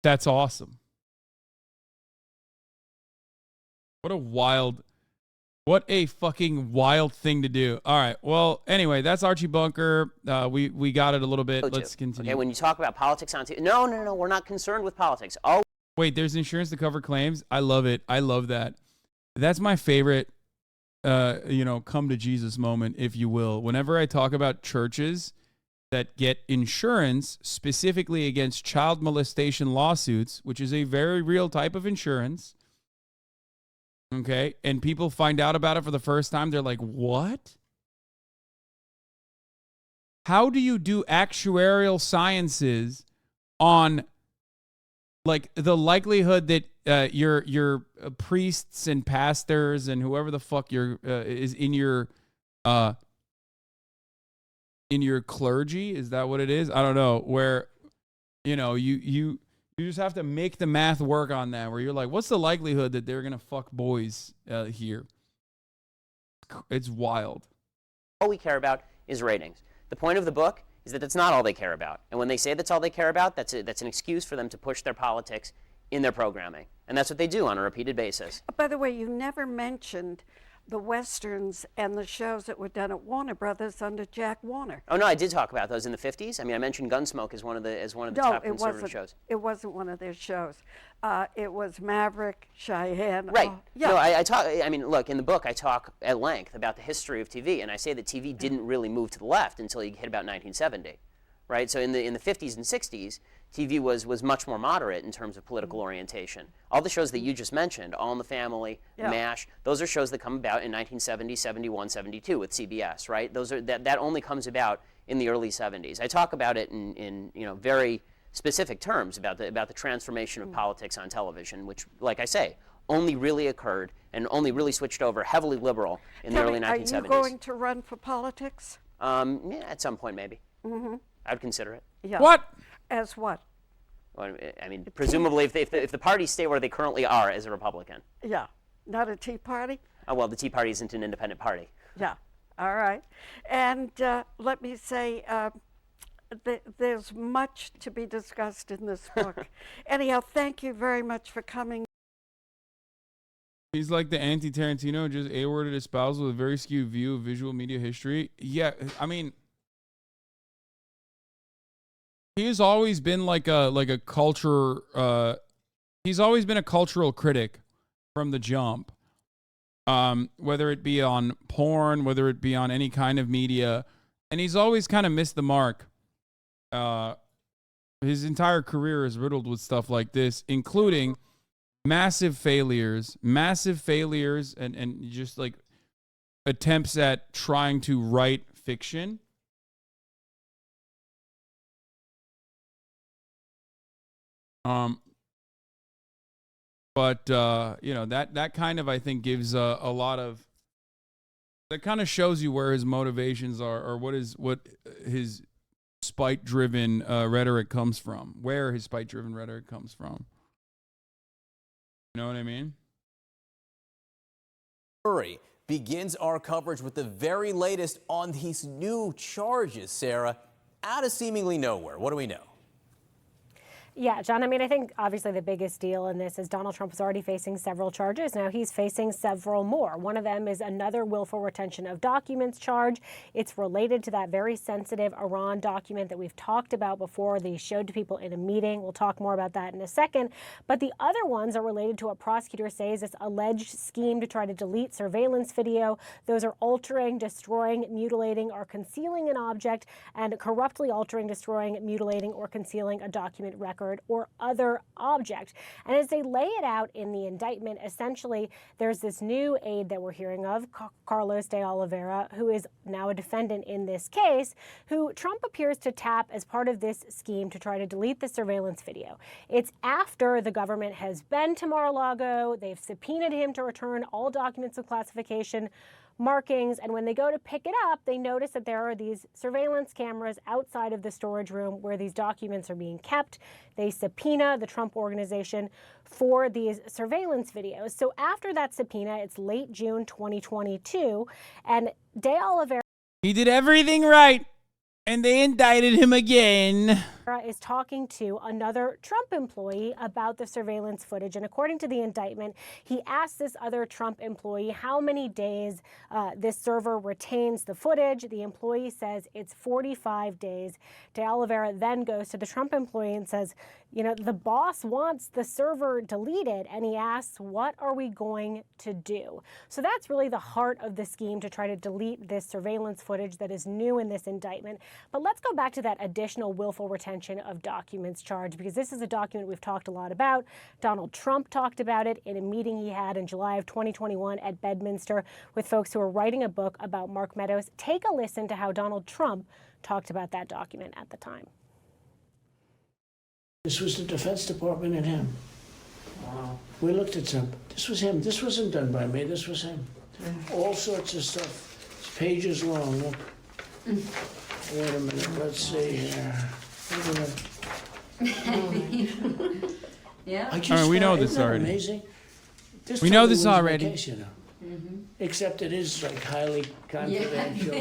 That's awesome. What a fucking wild thing to do. All right. Well, anyway, that's Archie Bunker. We got it a little bit. Let's continue. Okay, when you talk about politics on TV, no, we're not concerned with politics. Oh, wait, there's insurance to cover claims. I love it. I love that. That's my favorite, come to Jesus moment, if you will. Whenever I talk about churches that get insurance specifically against child molestation lawsuits, which is a very real type of insurance. Okay, and people find out about it for the first time. They're like, what? How do you do actuarial sciences on like the likelihood that your priests and pastors and whoever the fuck is in your clergy? Is that what it is? I don't know. Where you just have to make the math work on that. Where you're like, what's the likelihood that they're gonna fuck boys here? It's wild. All we care about is ratings. The point of the book is that that's not all they care about. And when they say that's all they care about, that's an excuse for them to push their politics in their programming. And that's what they do on a repeated basis. By the way, you never mentioned the Westerns and the shows that were done at Warner Brothers under Jack Warner. Oh, no, I did talk about those in the 50s. I mean, I mentioned Gunsmoke as one of the top conservative shows. It wasn't one of their shows. It was Maverick, Cheyenne. Right. Yeah. No, I mean, look, in the book, I talk at length about the history of TV, and I say that TV didn't really move to the left until you hit about 1970, right? So in the 50s and 60s, TV was much more moderate in terms of political orientation. All the shows that you just mentioned, All in the Family, MASH, those are shows that come about in 1970, 71, 72 with CBS, right? That only comes about in the early 70s. I talk about it in very specific terms about the transformation of politics on television, which, like I say, only really occurred and only really switched over heavily liberal in the early 1970s. Are you going to run for politics? Yeah, at some point maybe. Mm-hmm. I'd consider it. Yeah. What? As what? Well, I mean, presumably, if the parties stay where they currently are as a Republican. Yeah. Not a Tea Party? Well, the Tea Party isn't an independent party. Yeah. All right. And let me say, there's much to be discussed in this book. Anyhow, thank you very much for coming. He's like the anti-Tarantino, just A-worded espousal with a very skewed view of visual media history. Yeah, I mean, he's always been like a culture. He's always been a cultural critic from the jump. Whether it be on porn, whether it be on any kind of media, and he's always kind of missed the mark. His entire career is riddled with stuff like this, including massive failures, and just like attempts at trying to write fiction. But that kind of, I think, gives a lot of, that kind of shows you where his motivations are, or what his spite-driven rhetoric comes from, where his spite-driven rhetoric comes from. You know what I mean? Jury begins our coverage with the very latest on these new charges, Sarah, out of seemingly nowhere. What do we know? Yeah, John, I mean, I think obviously the biggest deal in this is Donald Trump is already facing several charges. Now he's facing several more. One of them is another willful retention of documents charge. It's related to that very sensitive Iran document that we've talked about before that he showed to people in a meeting. We'll talk more about that in a second. But the other ones are related to what prosecutors say is this alleged scheme to try to delete surveillance video. Those are altering, destroying, mutilating, or concealing an object, and corruptly altering, destroying, mutilating, or concealing a document, record, or other object. And as they lay it out in the indictment, essentially, there's this new aide that we're hearing of, Carlos de Oliveira, who is now a defendant in this case, who Trump appears to tap as part of this scheme to try to delete the surveillance video. It's after the government has been to Mar-a-Lago, they've subpoenaed him to return all documents of classification, markings, and when they go to pick it up, they notice that there are these surveillance cameras outside of the storage room where these documents are being kept. They subpoena the Trump Organization for these surveillance videos. So after that subpoena, it's late June 2022, and De Oliveira He did everything right, and they indicted him again. Is talking to another Trump employee about the surveillance footage. And according to the indictment, he asked this other Trump employee how many days this server retains the footage. The employee says it's 45 days. De Oliveira then goes to the Trump employee and says, the boss wants the server deleted. And he asks, what are we going to do? So that's really the heart of the scheme to try to delete this surveillance footage that is new in this indictment. But let's go back to that additional willful retention retention of documents charge, because this is a document we've talked a lot about. Donald Trump talked about it in a meeting he had in July of 2021 at Bedminster with folks who are writing a book about Mark Meadows. Take a listen to how Donald Trump talked about that document at the time. This was the Defense Department and him. Wow. We looked at some. This was him. This wasn't done by me. This was him. All sorts of stuff. It's pages long. Look. Wait a minute. Let's see here. Wait a minute. Yeah. I mean, we know this isn't that already. Amazing. This We know totally this wins my already. case, you know. Except it is like highly confidential.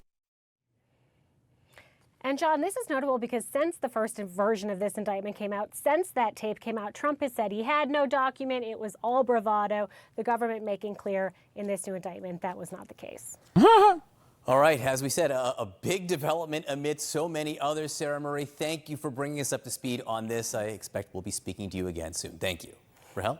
And John, this is notable because since the first version of this indictment came out, since that tape came out, Trump has said he had no document. It was all bravado. The government making clear in this new indictment that was not the case. All right, as we said, a big development amidst so many others. Sarah Murray, thank you for bringing us up to speed on this. I expect we'll be speaking to you again soon. Thank you. Rahel?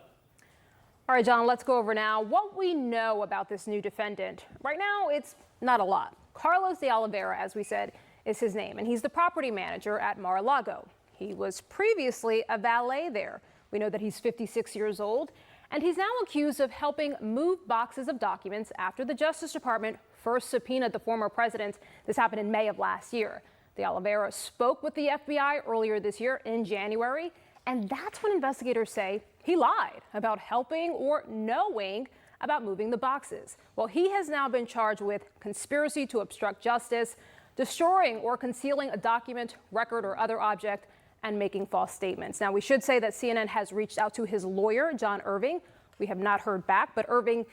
All right, John, let's go over now what we know about this new defendant. Right now, it's not a lot. Carlos de Oliveira, as we said, is his name, and he's the property manager at Mar-a-Lago. He was previously a valet there. We know that he's 56 years old, and he's now accused of helping move boxes of documents after the Justice Department first subpoenaed the former president. This happened in May of last year. De Oliveira spoke with the FBI earlier this year in January, and that's when investigators say he lied about helping or knowing about moving the boxes. Well, he has now been charged with conspiracy to obstruct justice, destroying or concealing a document, record, or other object, and making false statements. Now, we should say that CNN has reached out to his lawyer, John Irving. We have not heard back, but Irving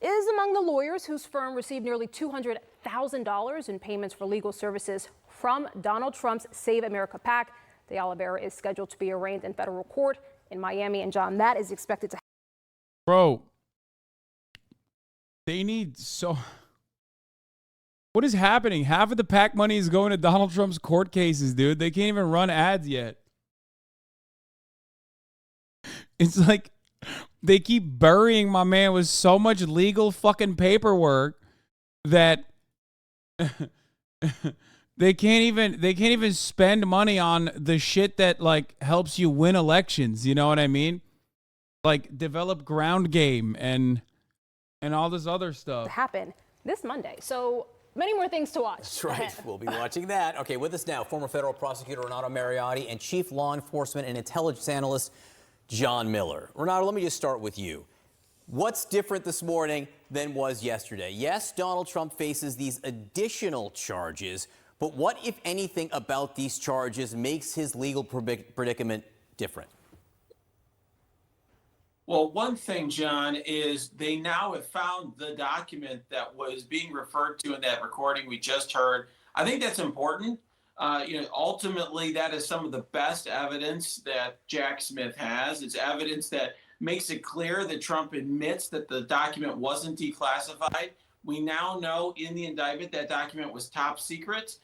is among the lawyers whose firm received nearly $200,000 in payments for legal services from Donald Trump's Save America PAC. De Oliveira is scheduled to be arraigned in federal court in Miami, and John, that is expected to happen. Bro, they need so... What is happening? Half of the PAC money is going to Donald Trump's court cases, dude. They can't even run ads yet. It's like they keep burying my man with so much legal fucking paperwork that they can't even spend money on the shit that like helps you win elections. You know what I mean? Like develop ground game and all this other stuff. To happen this Monday. So many more things to watch. That's right. We'll be watching that. Okay, with us now, former federal prosecutor Renato Mariotti and chief law enforcement and intelligence analyst John Miller. Renato, let me just start with you. What's different this morning than was yesterday? Yes, Donald Trump faces these additional charges, but what, if anything, about these charges makes his legal predicament different? Well, one thing, John, is they now have found the document that was being referred to in that recording we just heard. I think that's important. Ultimately, that is some of the best evidence that Jack Smith has. It's evidence that makes it clear that Trump admits that the document wasn't declassified. We now know in the indictment that document was top secret.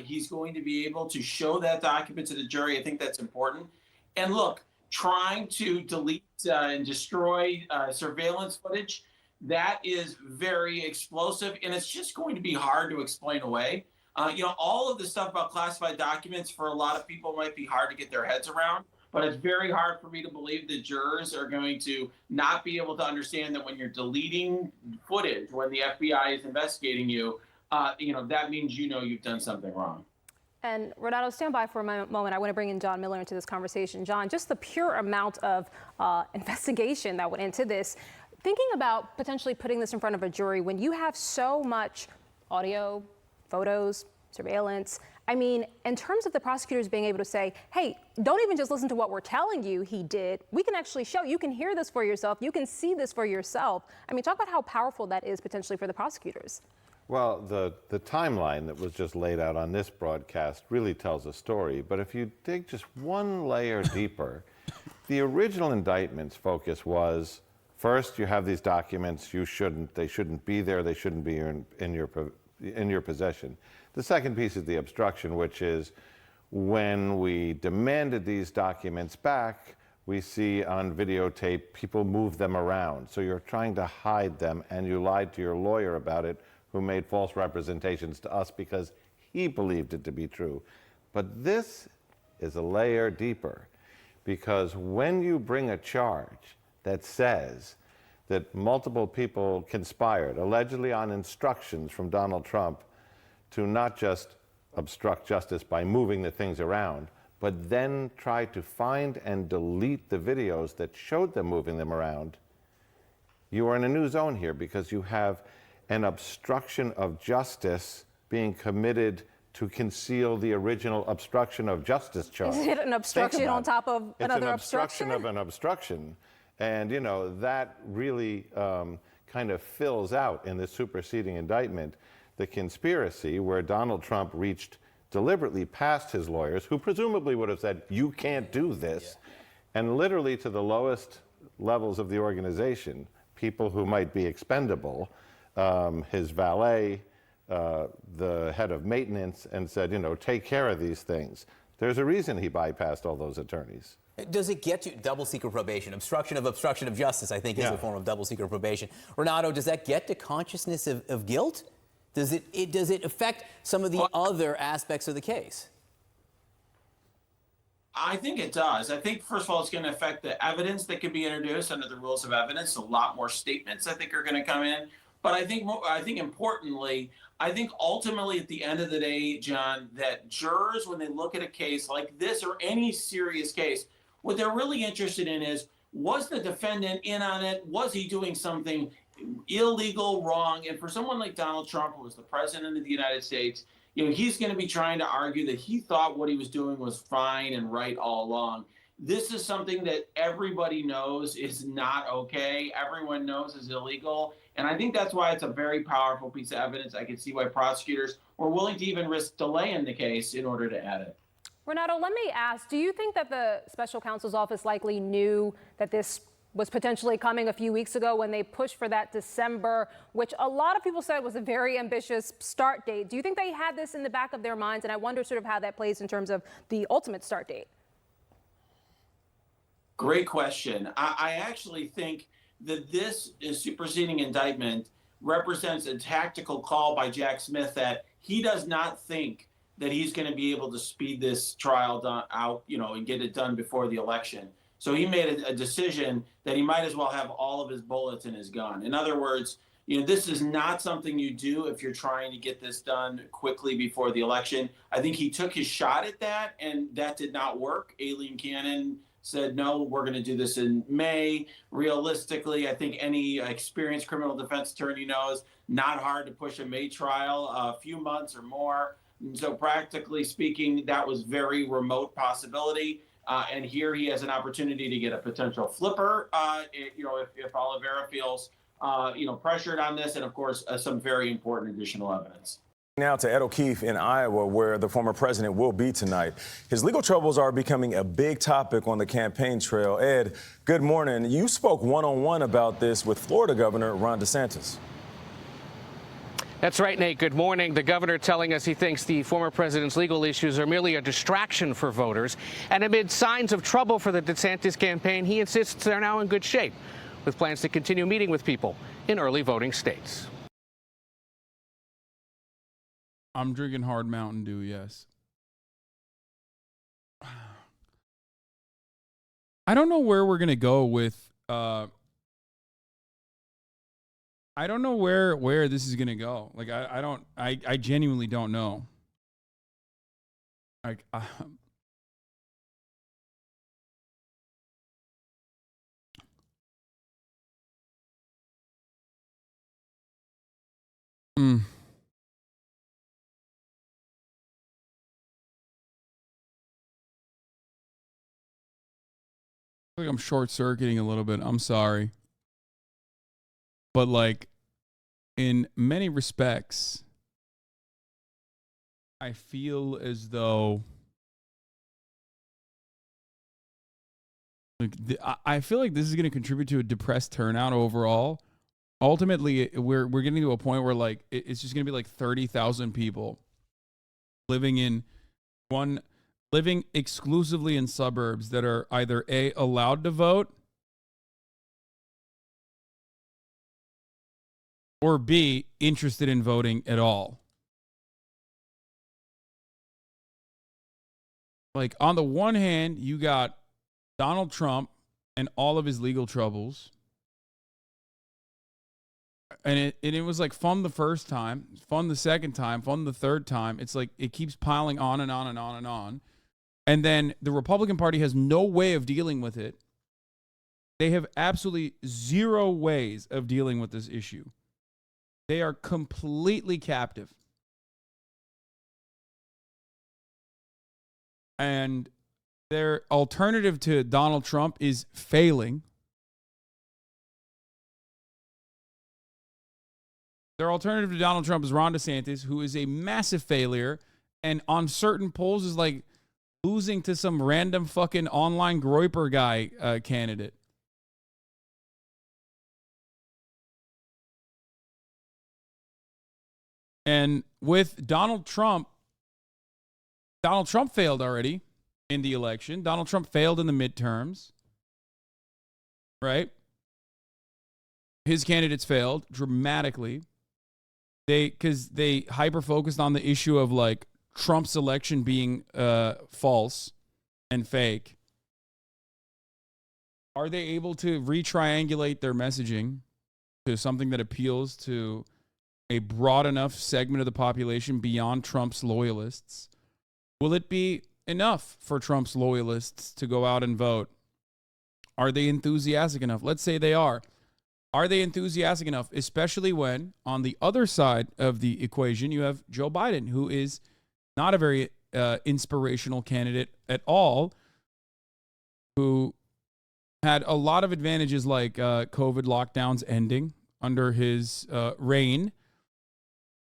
He's going to be able to show that document to the jury. I think that's important. And look, trying to delete and destroy surveillance footage, that is very explosive, and it's just going to be hard to explain away. All of the stuff about classified documents for a lot of people might be hard to get their heads around, but it's very hard for me to believe that jurors are going to not be able to understand that when you're deleting footage, when the FBI is investigating you, that means you've done something wrong. And Renato, stand by for a moment. I want to bring in John Miller into this conversation. John, just the pure amount of investigation that went into this, thinking about potentially putting this in front of a jury when you have so much audio, photos, surveillance. I mean, in terms of the prosecutors being able to say, hey, don't even just listen to what we're telling you he did. We can actually show, you can hear this for yourself. You can see this for yourself. I mean, talk about how powerful that is potentially for the prosecutors. Well, the timeline that was just laid out on this broadcast really tells a story. But if you dig just one layer deeper, the original indictment's focus was, first, you have these documents, they shouldn't be there, they shouldn't be in your possession. The second piece is the obstruction, which is when we demanded these documents back, we see on videotape people move them around. So you're trying to hide them, and you lied to your lawyer about it, who made false representations to us because he believed it to be true. But this is a layer deeper, because when you bring a charge that says that multiple people conspired, allegedly on instructions from Donald Trump, to not just obstruct justice by moving the things around, but then try to find and delete the videos that showed them moving them around, you are in a new zone here, because you have an obstruction of justice being committed to conceal the original obstruction of justice charge. Is it an obstruction on top of another obstruction? It's an obstruction of an obstruction. And, you know, that really kind of fills out in the superseding indictment the conspiracy where Donald Trump reached deliberately past his lawyers, who presumably would have said, you can't do this, and literally to the lowest levels of the organization, people who might be expendable, his valet, the head of maintenance, and said, you know, take care of these things. There's a reason he bypassed all those attorneys. Does it get to double secret probation? Obstruction of justice, I think, is a form of double secret probation. Renato, does that get to consciousness of guilt? Does it affect some of the other aspects of the case? I think it does. I think, first of all, it's going to affect the evidence that can be introduced under the rules of evidence. A lot more statements, I think, are going to come in. But I think importantly, I think ultimately at the end of the day, John, that jurors, when they look at a case like this or any serious case, what they're really interested in is, was the defendant in on it? Was he doing something illegal, wrong? And for someone like Donald Trump, who was the president of the United States, you know, he's going to be trying to argue that he thought what he was doing was fine and right all along. This is something that everybody knows is not okay. Everyone knows is illegal. And I think that's why it's a very powerful piece of evidence. I can see why prosecutors were willing to even risk delaying the case in order to add it. Renato, let me ask, do you think that the special counsel's office likely knew that this was potentially coming a few weeks ago when they pushed for that December, which a lot of people said was a very ambitious start date? Do you think they had this in the back of their minds? And I wonder sort of how that plays in terms of the ultimate start date. Great question. I actually think that this superseding indictment represents a tactical call by Jack Smith that he does not think that he's going to be able to speed this trial out, you know, and get it done before the election. So he made a decision that he might as well have all of his bullets in his gun. In other words, you know, this is not something you do if you're trying to get this done quickly before the election. I think he took his shot at that, and that did not work. Aileen Cannon said, no, we're going to do this in May. Realistically, I think any experienced criminal defense attorney knows not hard to push a May trial, a few months or more. And so practically speaking, that was very remote possibility. And here he has an opportunity to get a potential flipper, you know, if Oliveira feels, you know, pressured on this, and of course, some very important additional evidence. Now to Ed O'Keefe in Iowa, where the former president will be tonight. His legal troubles are becoming a big topic on the campaign trail. Ed, good morning. You spoke one-on-one about this with Florida Governor Ron DeSantis. That's right, Nate. Good morning. The governor telling us he thinks the former president's legal issues are merely a distraction for voters. And amid signs of trouble for the DeSantis campaign, he insists they're now in good shape, with plans to continue meeting with people in early voting states. I'm drinking hard Mountain Dew, yes. I don't know where we're going to go with... I don't know where this is going to go. Like, I genuinely don't know. Like, I feel like I'm short-circuiting a little bit. I'm sorry. But, like, in many respects, I feel as though, like, I feel like this is going to contribute to a depressed turnout overall. Ultimately, we're getting to a point where, like, it's just going to be like 30,000 people living exclusively in suburbs that are either A, allowed to vote, or B, interested in voting at all. like, on the one hand, you got Donald Trump and all of his legal troubles. And it was like fun the first time, fun the second time, fun the third time. It's like it keeps piling on and on and on and on. And then the Republican Party has no way of dealing with it. They have absolutely zero ways of dealing with this issue. They are completely captive. And their alternative to Donald Trump is failing. Their alternative to Donald Trump is Ron DeSantis, who is a massive failure and on certain polls is like losing to some random fucking online Groyper guy candidate. And with Donald Trump failed already in the election. Donald Trump failed in the midterms, right? His candidates failed dramatically. Because they hyper-focused on the issue of, like, Trump's election being false and fake. Are they able to re-triangulate their messaging to something that appeals to a broad enough segment of the population beyond Trump's loyalists? Will it be enough for Trump's loyalists to go out and vote? Are they enthusiastic enough? Let's say they are. Are they enthusiastic enough, especially when on the other side of the equation, you have Joe Biden, who is not a very inspirational candidate at all, who had a lot of advantages like COVID lockdowns ending under his reign,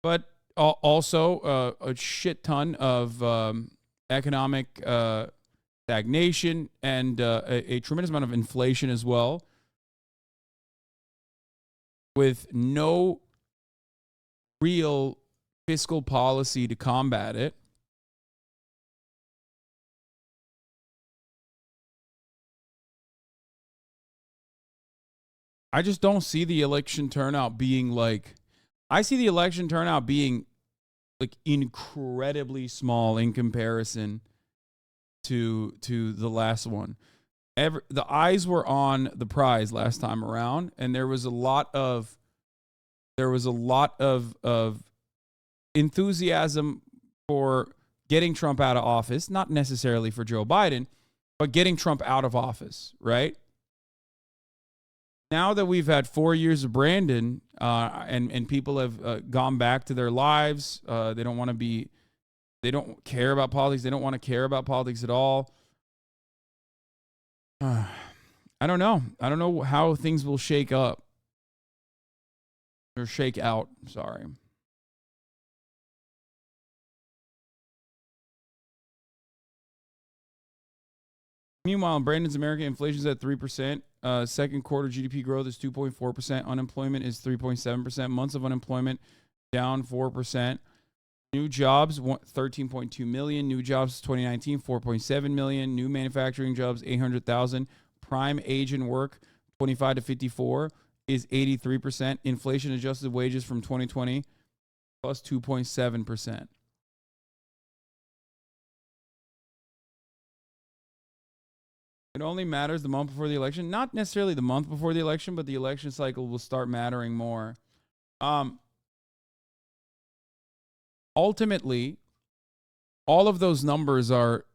but also a shit ton of economic stagnation and a tremendous amount of inflation as well, with no real fiscal policy to combat it. I just don't see the election turnout being like, I see the election turnout being like incredibly small in comparison to the last one. The eyes were on the prize last time around, and there was a lot of enthusiasm for getting Trump out of office, not necessarily for Joe Biden, but getting Trump out of office, right? Now that we've had 4 years of Brandon, and people have gone back to their lives, they don't care about politics. They don't want to care about politics at all. I don't know. I don't know how things will shake up. Or shake out, sorry. Meanwhile, in Brandon's America, inflation is at 3%. Second quarter GDP growth is 2.4%. Unemployment is 3.7%. Months of unemployment down 4%. New jobs, 13.2 million. New jobs 2019, 4.7 million. New manufacturing jobs, 800,000. Prime age in work, 25 to 54, is 83%. Inflation adjusted wages from 2020, plus 2.7%. It only matters the month before the election. Not necessarily the month before the election, but the election cycle will start mattering more. Ultimately, all of those numbers are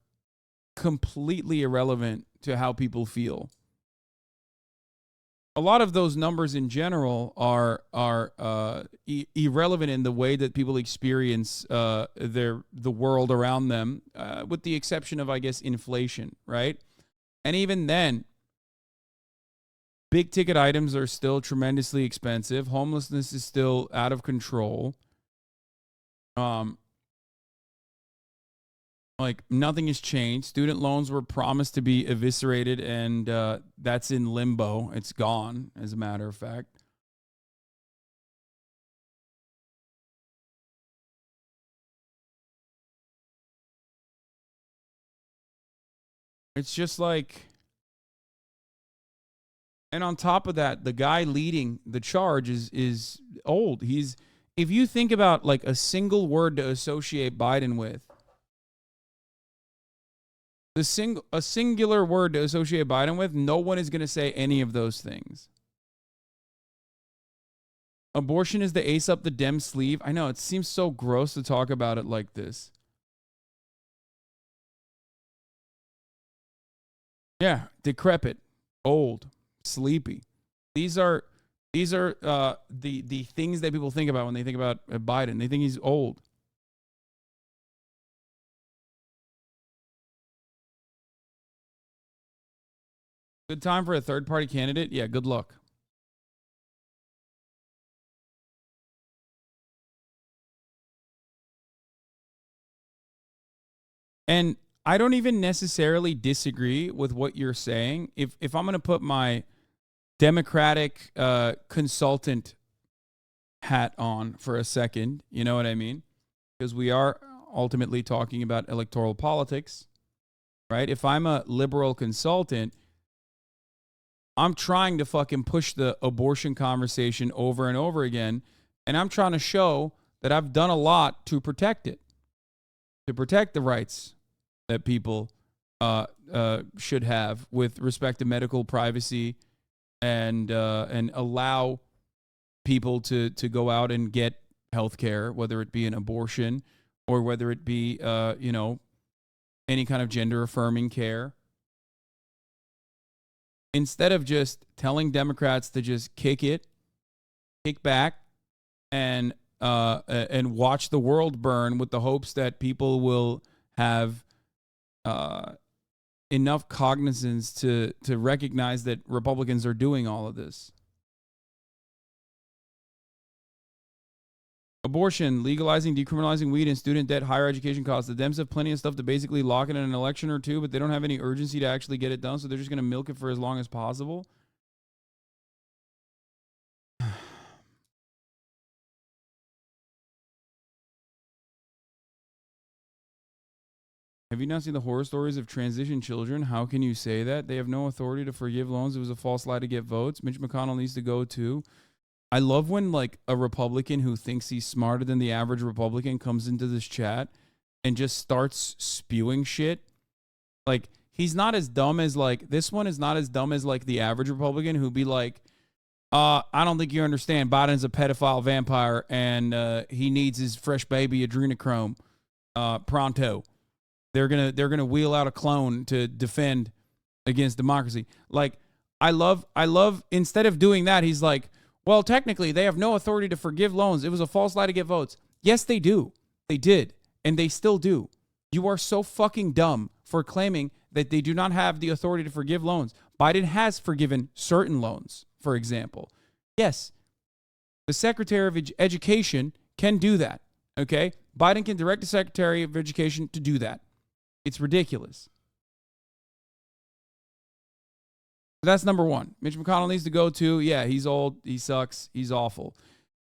completely irrelevant to how people feel. A lot of those numbers in general are irrelevant in the way that people experience the world around them, with the exception of, I guess, inflation, right? And even then, big ticket items are still tremendously expensive. Homelessness is still out of control. Like, nothing has changed. Student loans were promised to be eviscerated, and that's in limbo. It's gone, as a matter of fact. It's just like, and on top of that, the guy leading the charge is old. If you think about like a single word to associate Biden with, A singular word to associate Biden with, no one is going to say any of those things. Abortion is the ace up the Dem sleeve. I know, it seems so gross to talk about it like this. Yeah, decrepit, old, sleepy. These are the things that people think about when they think about Biden. They think he's old. Good time for a third-party candidate? Yeah, good luck. And I don't even necessarily disagree with what you're saying. If I'm going to put my Democratic consultant hat on for a second, you know what I mean? Because we are ultimately talking about electoral politics, right? If I'm a liberal consultant, I'm trying to fucking push the abortion conversation over and over again, and I'm trying to show that I've done a lot to protect it, to protect the rights that people should have with respect to medical privacy and allow people to go out and get health care, whether it be an abortion or whether it be, any kind of gender affirming care. Instead of just telling Democrats to just kick back and watch the world burn with the hopes that people will have enough cognizance to recognize that Republicans are doing all of this. Abortion, legalizing, decriminalizing weed, and student debt, higher education costs. The Dems have plenty of stuff to basically lock it in an election or two, but they don't have any urgency to actually get it done, so they're just going to milk it for as long as possible. Have you not seen the horror stories of transition children? How can you say that? They have no authority to forgive loans. It was a false lie to get votes. Mitch McConnell needs to go too. I love when like a Republican who thinks he's smarter than the average Republican comes into this chat and just starts spewing shit. Like he's not as dumb as like, this one is not as dumb as like the average Republican who'd be like, I don't think you understand. Biden's a pedophile vampire and he needs his fresh baby adrenochrome pronto. They're gonna wheel out a clone to defend against democracy. Like I love instead of doing that, he's like, well, technically they have no authority to forgive loans. It was a false lie to get votes. Yes, they do. They did, and they still do. You are so fucking dumb for claiming that they do not have the authority to forgive loans. Biden has forgiven certain loans, for example. Yes, the Secretary of Education can do that. Okay, Biden can direct the Secretary of Education to do that. It's ridiculous. That's number one. Mitch McConnell needs to go too. Yeah, he's old. He sucks. He's awful.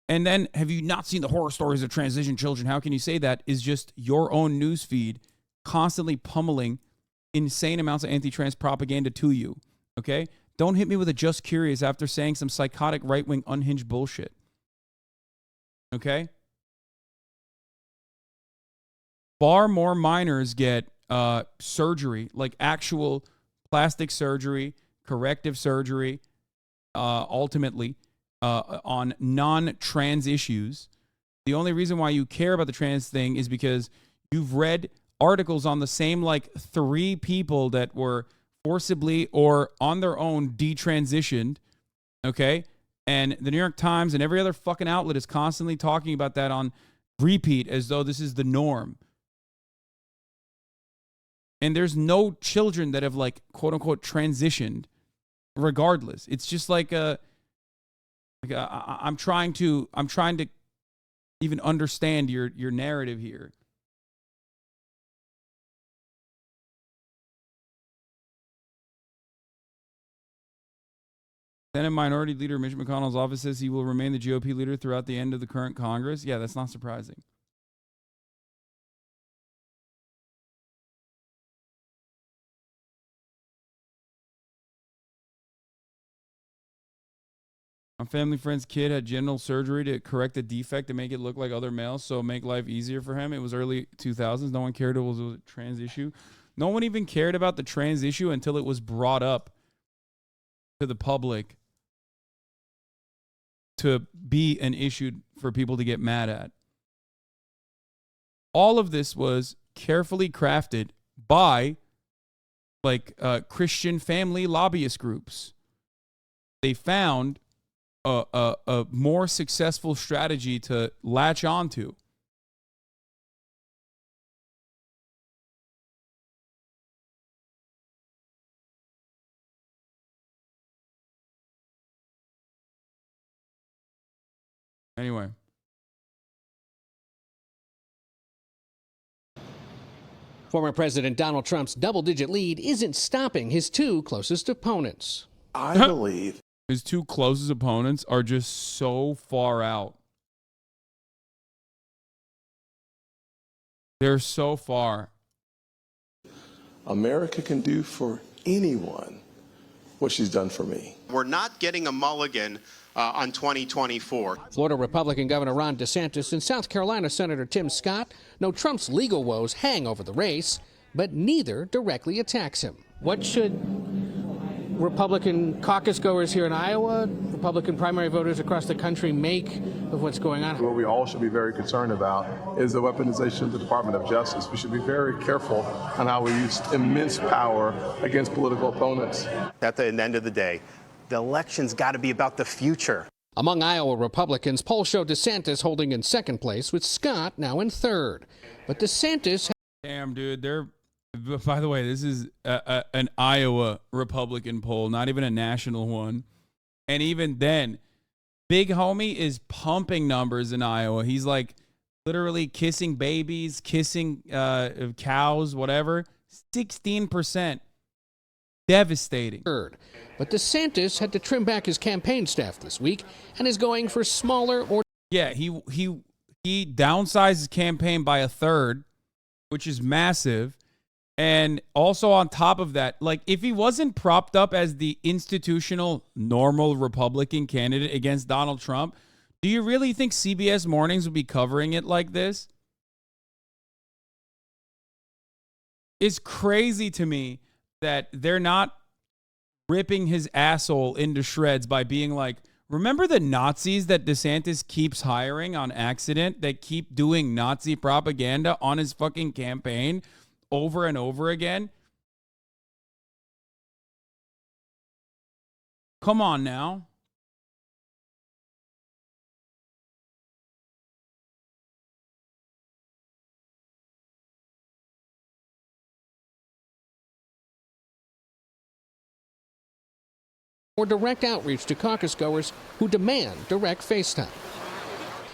And then, have you not seen the horror stories of transition children? How can you say that? Is just your own news feed constantly pummeling insane amounts of anti-trans propaganda to you. Okay? Don't hit me with a just curious after saying some psychotic right-wing unhinged bullshit. Okay? Far more minors get surgery, like actual plastic surgery, corrective surgery, ultimately, on non-trans issues. The only reason why you care about the trans thing is because you've read articles on the same, like, 3 people that were forcibly or on their own detransitioned, okay? And the New York Times and every other fucking outlet is constantly talking about that on repeat as though this is the norm. And there's no children that have, like, quote unquote transitioned regardless. It's just like I'm trying to even understand your narrative here. Senate Minority Leader Mitch McConnell's office says he will remain the GOP leader throughout the end of the current Congress. Yeah, that's not surprising. My family friend's kid had general surgery to correct a defect to make it look like other males, so make life easier for him. It was early 2000s. No one cared it was a trans issue. No one even cared about the trans issue until it was brought up to the public to be an issue for people to get mad at. All of this was carefully crafted by Christian family lobbyist groups. They found a more successful strategy to latch onto. Anyway. Former President Donald Trump's double-digit lead isn't stopping his two closest opponents. I believe his two closest opponents are just so far out. They're so far. America can do for anyone what she's done for me. We're not getting a mulligan on 2024. Florida Republican Governor Ron DeSantis and South Carolina Senator Tim Scott know Trump's legal woes hang over the race, but neither directly attacks him. What should Republican caucus goers here in Iowa, Republican primary voters across the country make of what's going on? What we all should be very concerned about is the weaponization of the Department of Justice. We should be very careful on how we use immense power against political opponents. At the end of the day, the election's got to be about the future. Among Iowa Republicans, polls show DeSantis holding in second place, with Scott now in third. But DeSantis... Damn, dude, by the way, this is an Iowa Republican poll, not even a national one. And even then, Big Homie is pumping numbers in Iowa. He's like literally kissing babies, kissing cows, whatever. 16%. Devastating. But DeSantis had to trim back his campaign staff this week and is going for smaller or... Yeah, he downsized his campaign by a third, which is massive. And also on top of that, like if he wasn't propped up as the institutional, normal Republican candidate against Donald Trump, do you really think CBS Mornings would be covering it like this? It's crazy to me that they're not ripping his asshole into shreds by being like, remember the Nazis that DeSantis keeps hiring on accident that keep doing Nazi propaganda on his fucking campaign over and over again? Come on now. or direct outreach to caucus goers who demand direct FaceTime.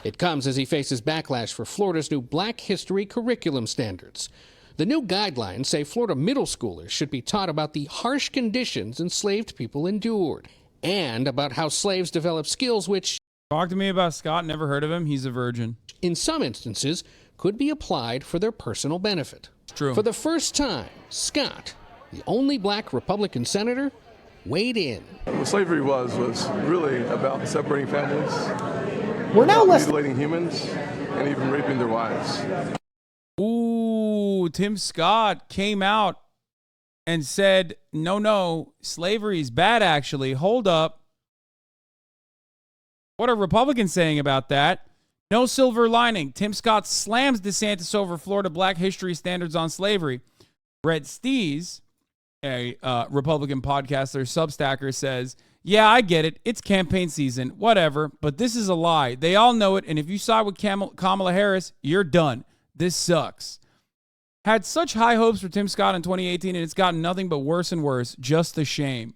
It comes as he faces backlash for Florida's new Black History curriculum standards. The new guidelines say Florida middle schoolers should be taught about the harsh conditions enslaved people endured and about how slaves developed skills which... Talk to me about Scott. Never heard of him. He's a virgin. In some instances, could be applied for their personal benefit. True. For the first time, Scott, the only black Republican senator, weighed in. What slavery was really about separating families, We're now mutilating humans, and even raping their wives. Ooh, Tim Scott came out and said, no, slavery's bad, actually. Hold up. What are Republicans saying about that? No silver lining. Tim Scott slams DeSantis over Florida Black History standards on slavery. Brett Stees, a Republican podcaster, Substacker, says, yeah, I get it. It's campaign season, whatever, but this is a lie. They all know it, and if you side with Kamala Harris, you're done. This sucks. Had such high hopes for Tim Scott in 2018, and it's gotten nothing but worse and worse. Just a shame.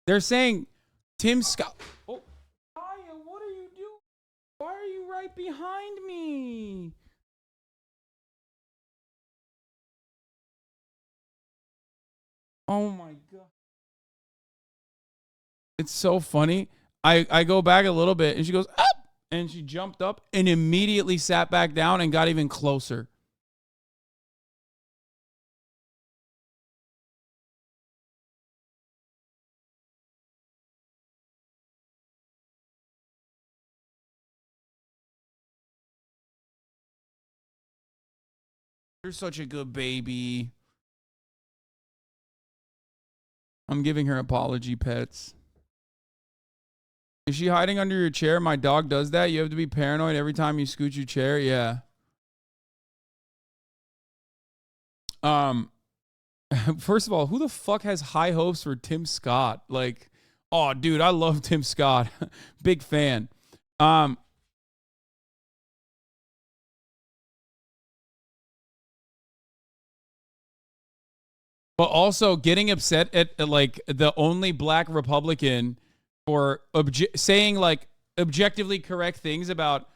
They're saying Tim Scott... Oh, Aya, what are you doing? Why are you right behind me? Oh, my God. It's so funny. I go back a little bit, and she goes, up! And she jumped up and immediately sat back down and got even closer. You're such a good baby. I'm giving her apology pets. Is she hiding under your chair? My dog does that. You have to be paranoid every time you scoot your chair. Yeah. First of all, who the fuck has high hopes for Tim Scott? Like, oh, dude, I love Tim Scott. Big fan. But also getting upset at like the only black Republican for saying like objectively correct things about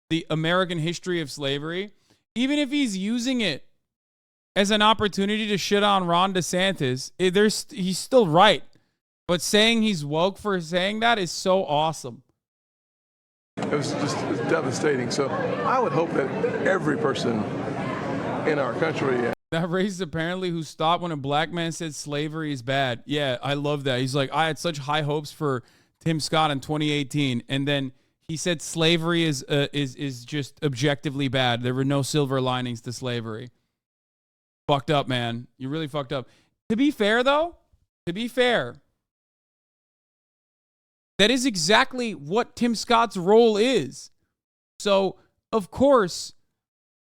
the American history of slavery, even if he's using it as an opportunity to shit on Ron DeSantis, he's still right. But saying he's woke for saying that is so awesome. It was devastating. So I would hope that every person in our country. That racist apparently who stopped when a black man said slavery is bad. Yeah, I love that. He's like, I had such high hopes for Tim Scott in 2018, and then he said slavery is just objectively bad. There were no silver linings to slavery. Fucked up, man. You really fucked up. To be fair, though, that is exactly what Tim Scott's role is. So, of course,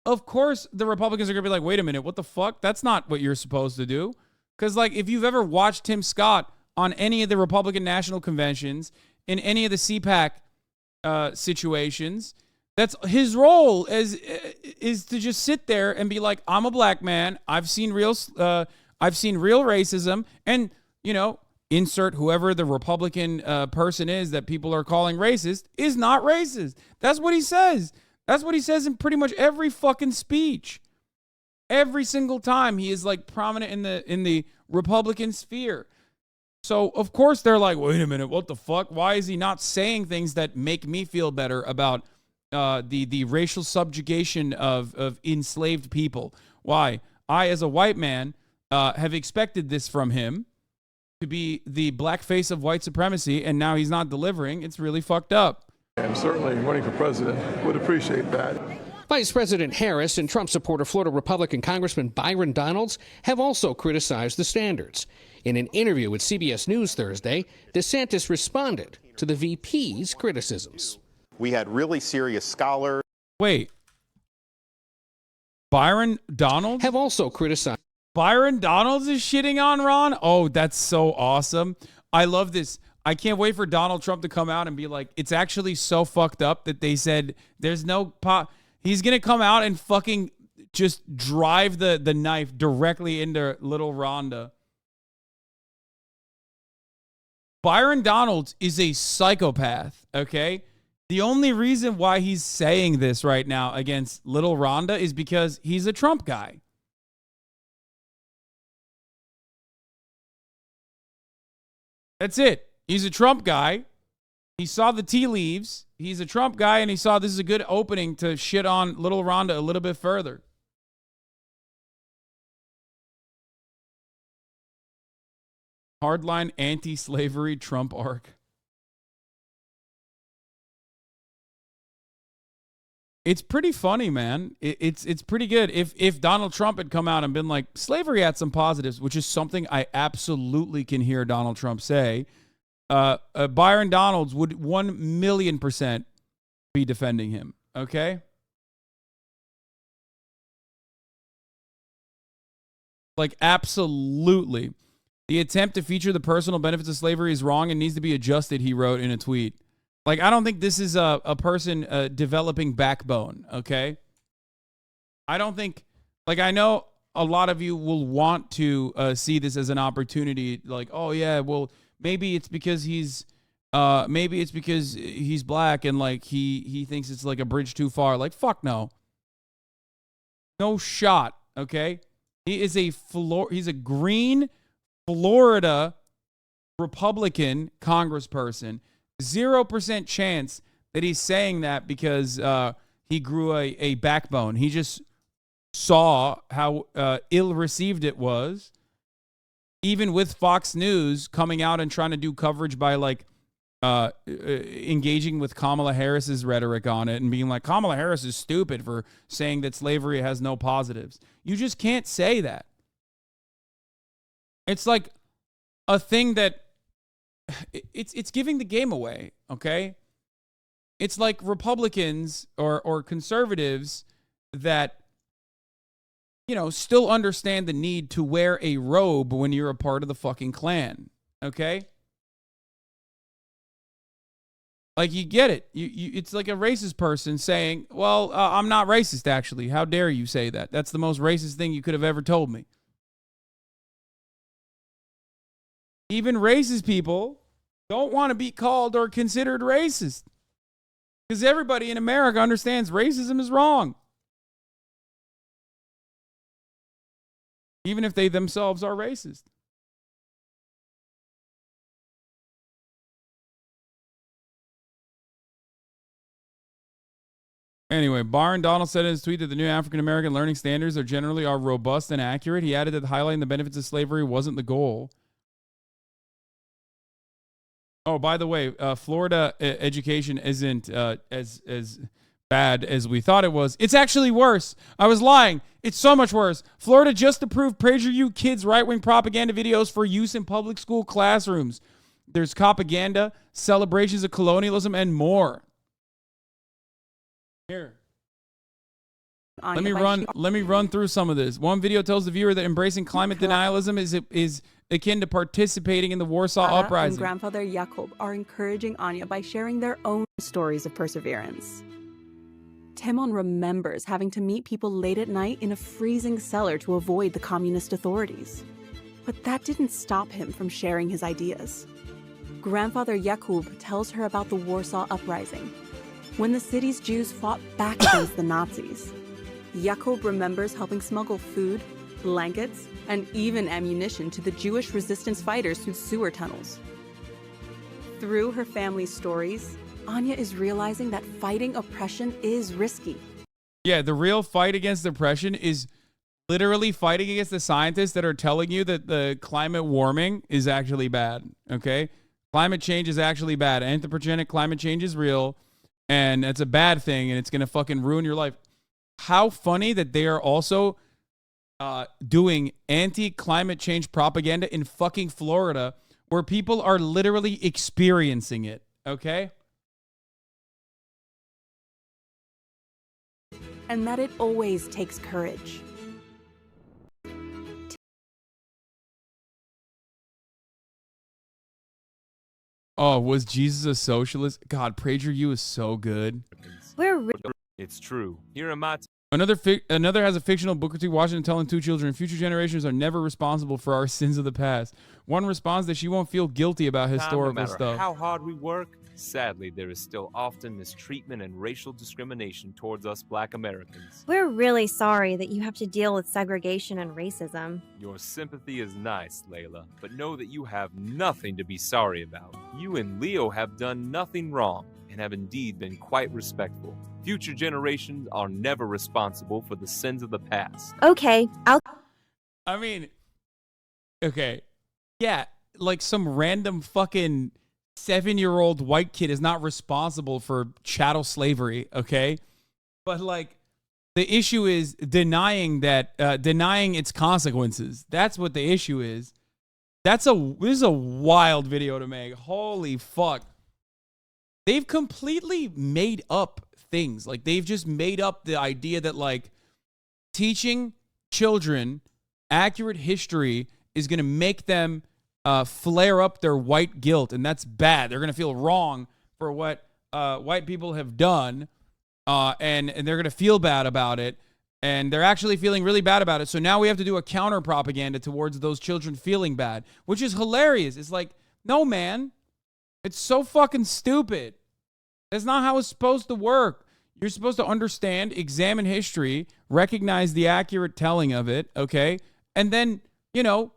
the Republicans are going to be like, wait a minute, what the fuck? That's not what you're supposed to do. Because, like, if you've ever watched Tim Scott on any of the Republican national conventions, in any of the CPAC situations, that's his role is to just sit there and be like, I'm a black man. I've seen real racism, and, you know, insert whoever the Republican person is that people are calling racist is not racist. That's what he says. That's what he says in pretty much every fucking speech. Every single time he is like prominent in the Republican sphere. So of course they're like, wait a minute, what the fuck? Why is he not saying things that make me feel better about the racial subjugation of enslaved people? Why? I, as a white man, have expected this from him, to be the black face of white supremacy, and now he's not delivering. It's really fucked up. And certainly running for president would appreciate that. Vice President Harris and Trump supporter Florida Republican Congressman Byron Donalds have also criticized the standards. In an interview with CBS News Thursday, DeSantis responded to the VP's criticisms. We had really serious scholars. Wait. Byron Donalds? Have also criticized. Byron Donalds is shitting on Ron? Oh, that's so awesome. I love this. I can't wait for Donald Trump to come out and be like, it's actually so fucked up that they said there's no he's going to come out and fucking just drive the knife directly into little Rhonda. Byron Donalds is a psychopath, okay? The only reason why he's saying this right now against little Rhonda is because he's a Trump guy. That's it. He's a Trump guy. He saw the tea leaves. He's a Trump guy, and he saw this is a good opening to shit on little Rhonda a little bit further. Hardline anti-slavery Trump arc. It's pretty funny, man. It's pretty good. If Donald Trump had come out and been like, slavery had some positives, which is something I absolutely can hear Donald Trump say, Byron Donalds would 1,000,000% be defending him. Okay? Like, absolutely. The attempt to feature the personal benefits of slavery is wrong and needs to be adjusted, he wrote in a tweet. Like, I don't think this is a person developing backbone, okay? I don't think, like, I know a lot of you will want to see this as an opportunity, like, oh, yeah, well, maybe it's because he's black and, like, he thinks it's, like, a bridge too far. Like, fuck no. No shot, okay? He's a green Florida Republican congressperson. 0% chance that he's saying that because he grew a backbone. He just saw how ill-received it was, even with Fox News coming out and trying to do coverage by, like, engaging with Kamala Harris's rhetoric on it and being like, Kamala Harris is stupid for saying that slavery has no positives. You just can't say that. It's like a thing that it's giving the game away, okay? It's like Republicans or conservatives that, you know, still understand the need to wear a robe when you're a part of the fucking Klan, okay? Like, you get it. It's like a racist person saying, well, I'm not racist, actually. How dare you say that? That's the most racist thing you could have ever told me. Even racist people don't want to be called or considered racist. Because everybody in America understands racism is wrong. Even if they themselves are racist. Anyway, Byron Donald said in his tweet that the new African-American learning standards are robust and accurate. He added that highlighting the benefits of slavery wasn't the goal. Oh, by the way, Florida education isn't as bad as we thought it was. It's actually worse. I was lying. It's so much worse. Florida just approved PragerU Kids right-wing propaganda videos for use in public school classrooms. There's propaganda, celebrations of colonialism, and more. Here. Let me run through some of this. One video tells the viewer that embracing climate denialism is akin to participating in the Warsaw Uprising. And grandfather Jakob are encouraging Anya by sharing their own stories of perseverance. Timon remembers having to meet people late at night in a freezing cellar to avoid the communist authorities. But that didn't stop him from sharing his ideas. Grandfather Jakob tells her about the Warsaw Uprising, when the city's Jews fought back against the Nazis. Jakob remembers helping smuggle food, blankets, and even ammunition to the Jewish resistance fighters through sewer tunnels. Through her family's stories, Anya is realizing that fighting oppression is risky. Yeah, the real fight against oppression is literally fighting against the scientists that are telling you that the climate warming is actually bad, okay? Climate change is actually bad. Anthropogenic climate change is real, and it's a bad thing, and it's going to fucking ruin your life. How funny that they are also doing anti-climate change propaganda in fucking Florida, where people are literally experiencing it, okay? And that it always takes courage. Oh, was Jesus a socialist? God, PragerU is so good. It's true. Here in my Another has a fictional Booker T. Washington telling two children, future generations are never responsible for our sins of the past. One responds that she won't feel guilty about historical no matter stuff. How hard we work, sadly, there is still often mistreatment and racial discrimination towards us Black Americans. We're really sorry that you have to deal with segregation and racism. Your sympathy is nice, Layla, but know that you have nothing to be sorry about. You and Leo have done nothing wrong and have indeed been quite respectful. Future generations are never responsible for the sins of the past. Okay, I mean, okay, yeah, like some random fucking 7-year-old white kid is not responsible for chattel slavery, okay? But like, the issue is denying its consequences. That's what the issue is. This is a wild video to make. Holy fuck. They've completely made up things. Like, they've just made up the idea that like teaching children accurate history is going to make them flare up their white guilt, and that's bad. They're going to feel wrong for what white people have done, and they're going to feel bad about it, and they're actually feeling really bad about it. So now we have to do a counter propaganda towards those children feeling bad, which is hilarious. It's like, no, man, it's so fucking stupid. That's not how it's supposed to work. You're supposed to understand, examine history, recognize the accurate telling of it, okay? And then, you know,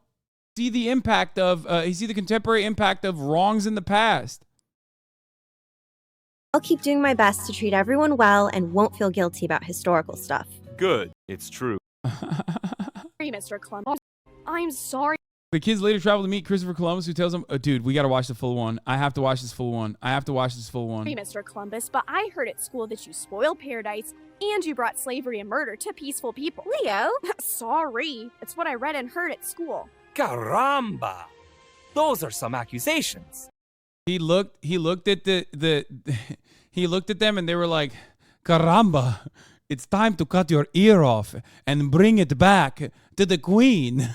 see the contemporary impact of wrongs in the past. I'll keep doing my best to treat everyone well and won't feel guilty about historical stuff. Good. It's true. Mr. Clement. I'm sorry. The kids later travel to meet Christopher Columbus, who tells them, oh, dude, we got to watch the full one. I have to watch this full one. I have to watch this full one. Sorry, Mr. Columbus, but I heard at school that you spoiled paradise and you brought slavery and murder to peaceful people. Leo? Sorry. It's what I read and heard at school. Caramba! Those are some accusations. He looked at he looked at them and they were like, Caramba, it's time to cut your ear off and bring it back to the queen.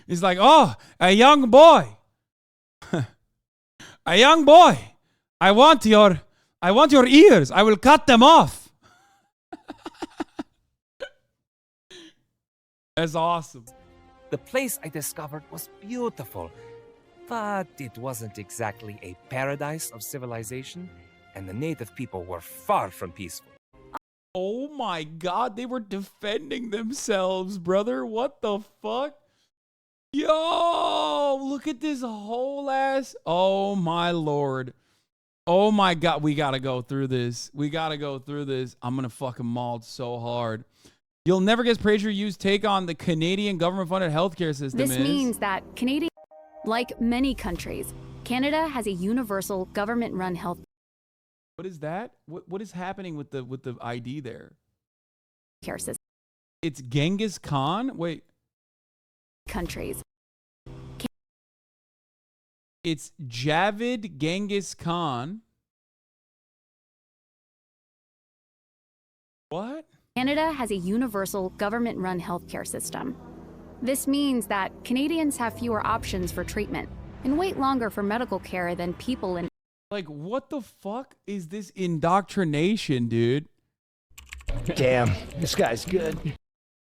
He's like, oh, a young boy. A young boy. I want your ears. I will cut them off. That's awesome. The place I discovered was beautiful, but it wasn't exactly a paradise of civilization, and the native people were far from peaceful. Oh my God, they were defending themselves, brother. What the fuck? Yo, look at this whole ass. Oh my Lord. Oh my God, we gotta go through this. We gotta go through this. I'm gonna fucking maul so hard. You'll never guess PragerU's take on the Canadian government-funded healthcare system This means that Canadian, like many countries, Canada has a universal government-run health What is that? What is happening with the ID there? care system. It's Genghis Khan? Wait. Countries. It's Javid Genghis Khan. What? Canada has a universal government-run healthcare system. This means that Canadians have fewer options for treatment and wait longer for medical care than people in. Like, what the fuck is this indoctrination, dude? Damn, this guy's good.